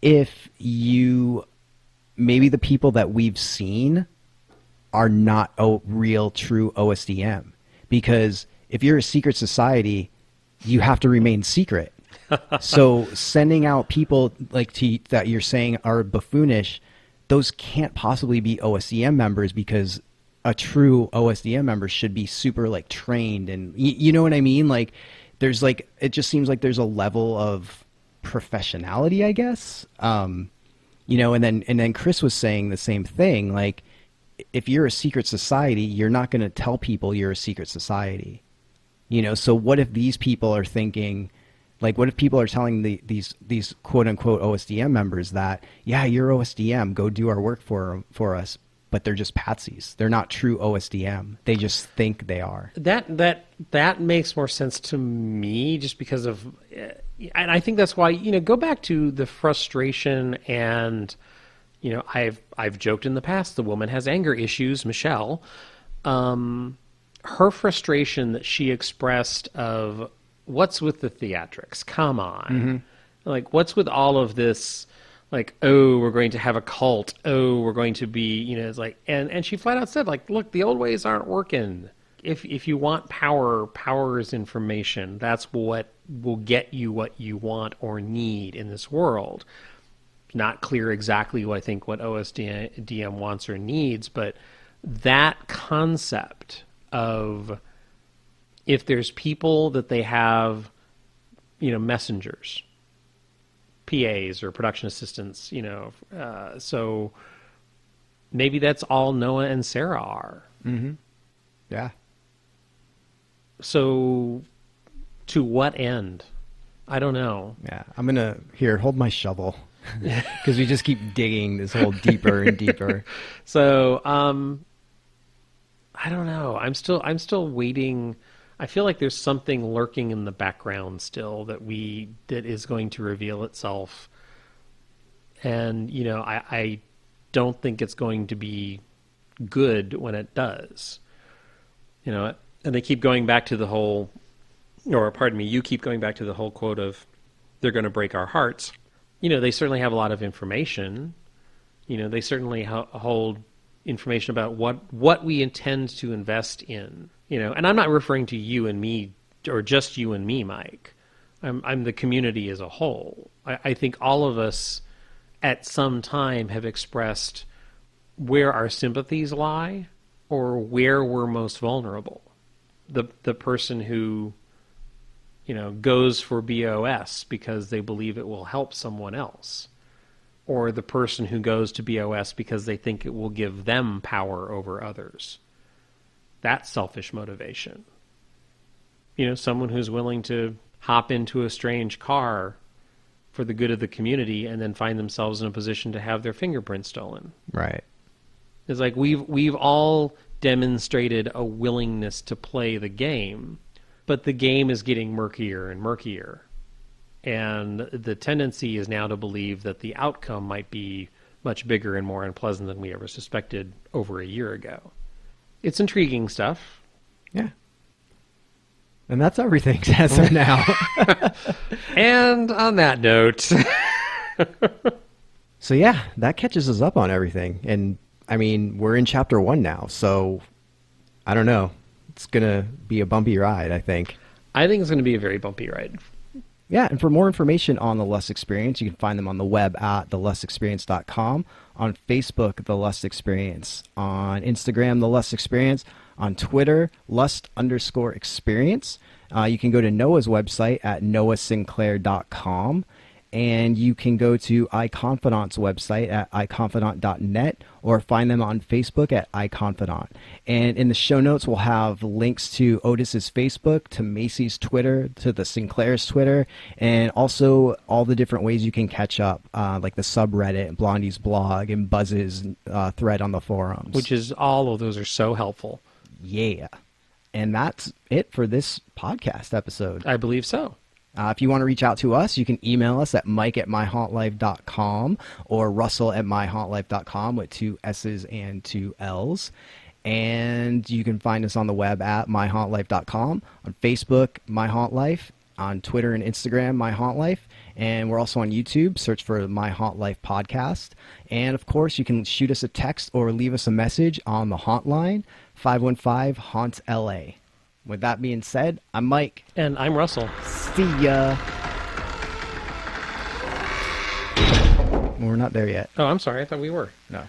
if maybe the people that we've seen are not real, true OSDM. Because if you're a secret society, you have to remain secret. So sending out people that you're saying are buffoonish, those can't possibly be OSDM members, because a true OSDM member should be super trained, and you know what I mean? There's it just seems like there's a level of professionality, I guess. And then Chris was saying the same thing. If you're a secret society, you're not going to tell people you're a secret society. So what if these people are thinking, what if people are telling these quote unquote OSDM members that, yeah, you're OSDM, go do our work for us, but they're just patsies. They're not true OSDM. They just think they are. That makes more sense to me, just because of, and I think that's why, go back to the frustration, and I've joked in the past, the woman has anger issues, Michelle. Her frustration that she expressed of, what's with the theatrics? Come on. Mm-hmm. What's with all of this? Oh, we're going to have a cult. Oh, we're going to be, it's and she flat out said, look, the old ways aren't working. If you want power is information. That's what will get you what you want or need in this world. Not clear exactly what OSDM wants or needs, but that concept of, if there's people that they have, messengers, PAs or production assistants, so maybe that's all Noah and Sarah are. Mm-hmm. Yeah. So to what end? I don't know. Yeah. I'm going to, hold my shovel. Because we just keep digging this hole deeper and deeper. So, I don't know. I'm still waiting. I feel like there's something lurking in the background still that is going to reveal itself. And, I don't think it's going to be good when it does. And they keep going back to the whole, or pardon me, you keep going back to the whole quote of, they're going to break our hearts. They certainly have a lot of information. They certainly hold information about what we intend to invest in. And I'm not referring to you and me, or just you and me, Mike. I'm the community as a whole. I think all of us at some time have expressed where our sympathies lie, or where we're most vulnerable. The person who goes for BOS because they believe it will help someone else, or the person who goes to BOS because they think it will give them power over others. That's selfish motivation. Someone who's willing to hop into a strange car for the good of the community and then find themselves in a position to have their fingerprints stolen. Right. It's we've all demonstrated a willingness to play the game, but the game is getting murkier and murkier. And the tendency is now to believe that the outcome might be much bigger and more unpleasant than we ever suspected over a year ago. It's intriguing stuff. Yeah. And that's everything as of now. And on that note. So yeah, that catches us up on everything. And we're in chapter 1 now, so I don't know. It's going to be a bumpy ride, I think. I think it's going to be a very bumpy ride. Yeah, and for more information on The Lust Experience, you can find them on the web at thelustexperience.com, on Facebook, The Lust Experience, on Instagram, The Lust Experience, on Twitter, Lust_experience. You can go to Noah's website at noahsinclair.com, and you can go to Iconfidants' website at iconfidant.net, or find them on Facebook at Iconfidant. And in the show notes, we'll have links to Otis's Facebook, to Macy's Twitter, to the Sinclair's Twitter, and also all the different ways you can catch up, like the subreddit, Blondie's blog, and Buzz's thread on the forums. Which is, all of those are so helpful. Yeah. And that's it for this podcast episode. I believe so. If you want to reach out to us, you can email us at mike@myhauntlife.com or russell@myhauntlife.com with 2 S's and 2 L's. And you can find us on the web at myhauntlife.com, on Facebook, My Haunt Life, on Twitter and Instagram, My Haunt Life. And we're also on YouTube. Search for My Haunt Life Podcast. And, of course, you can shoot us a text or leave us a message on the Haunt line, 515-HAUNT-LA. With that being said, I'm Mike. And I'm Russell. See ya. We're not there yet. Oh, I'm sorry. I thought we were. No.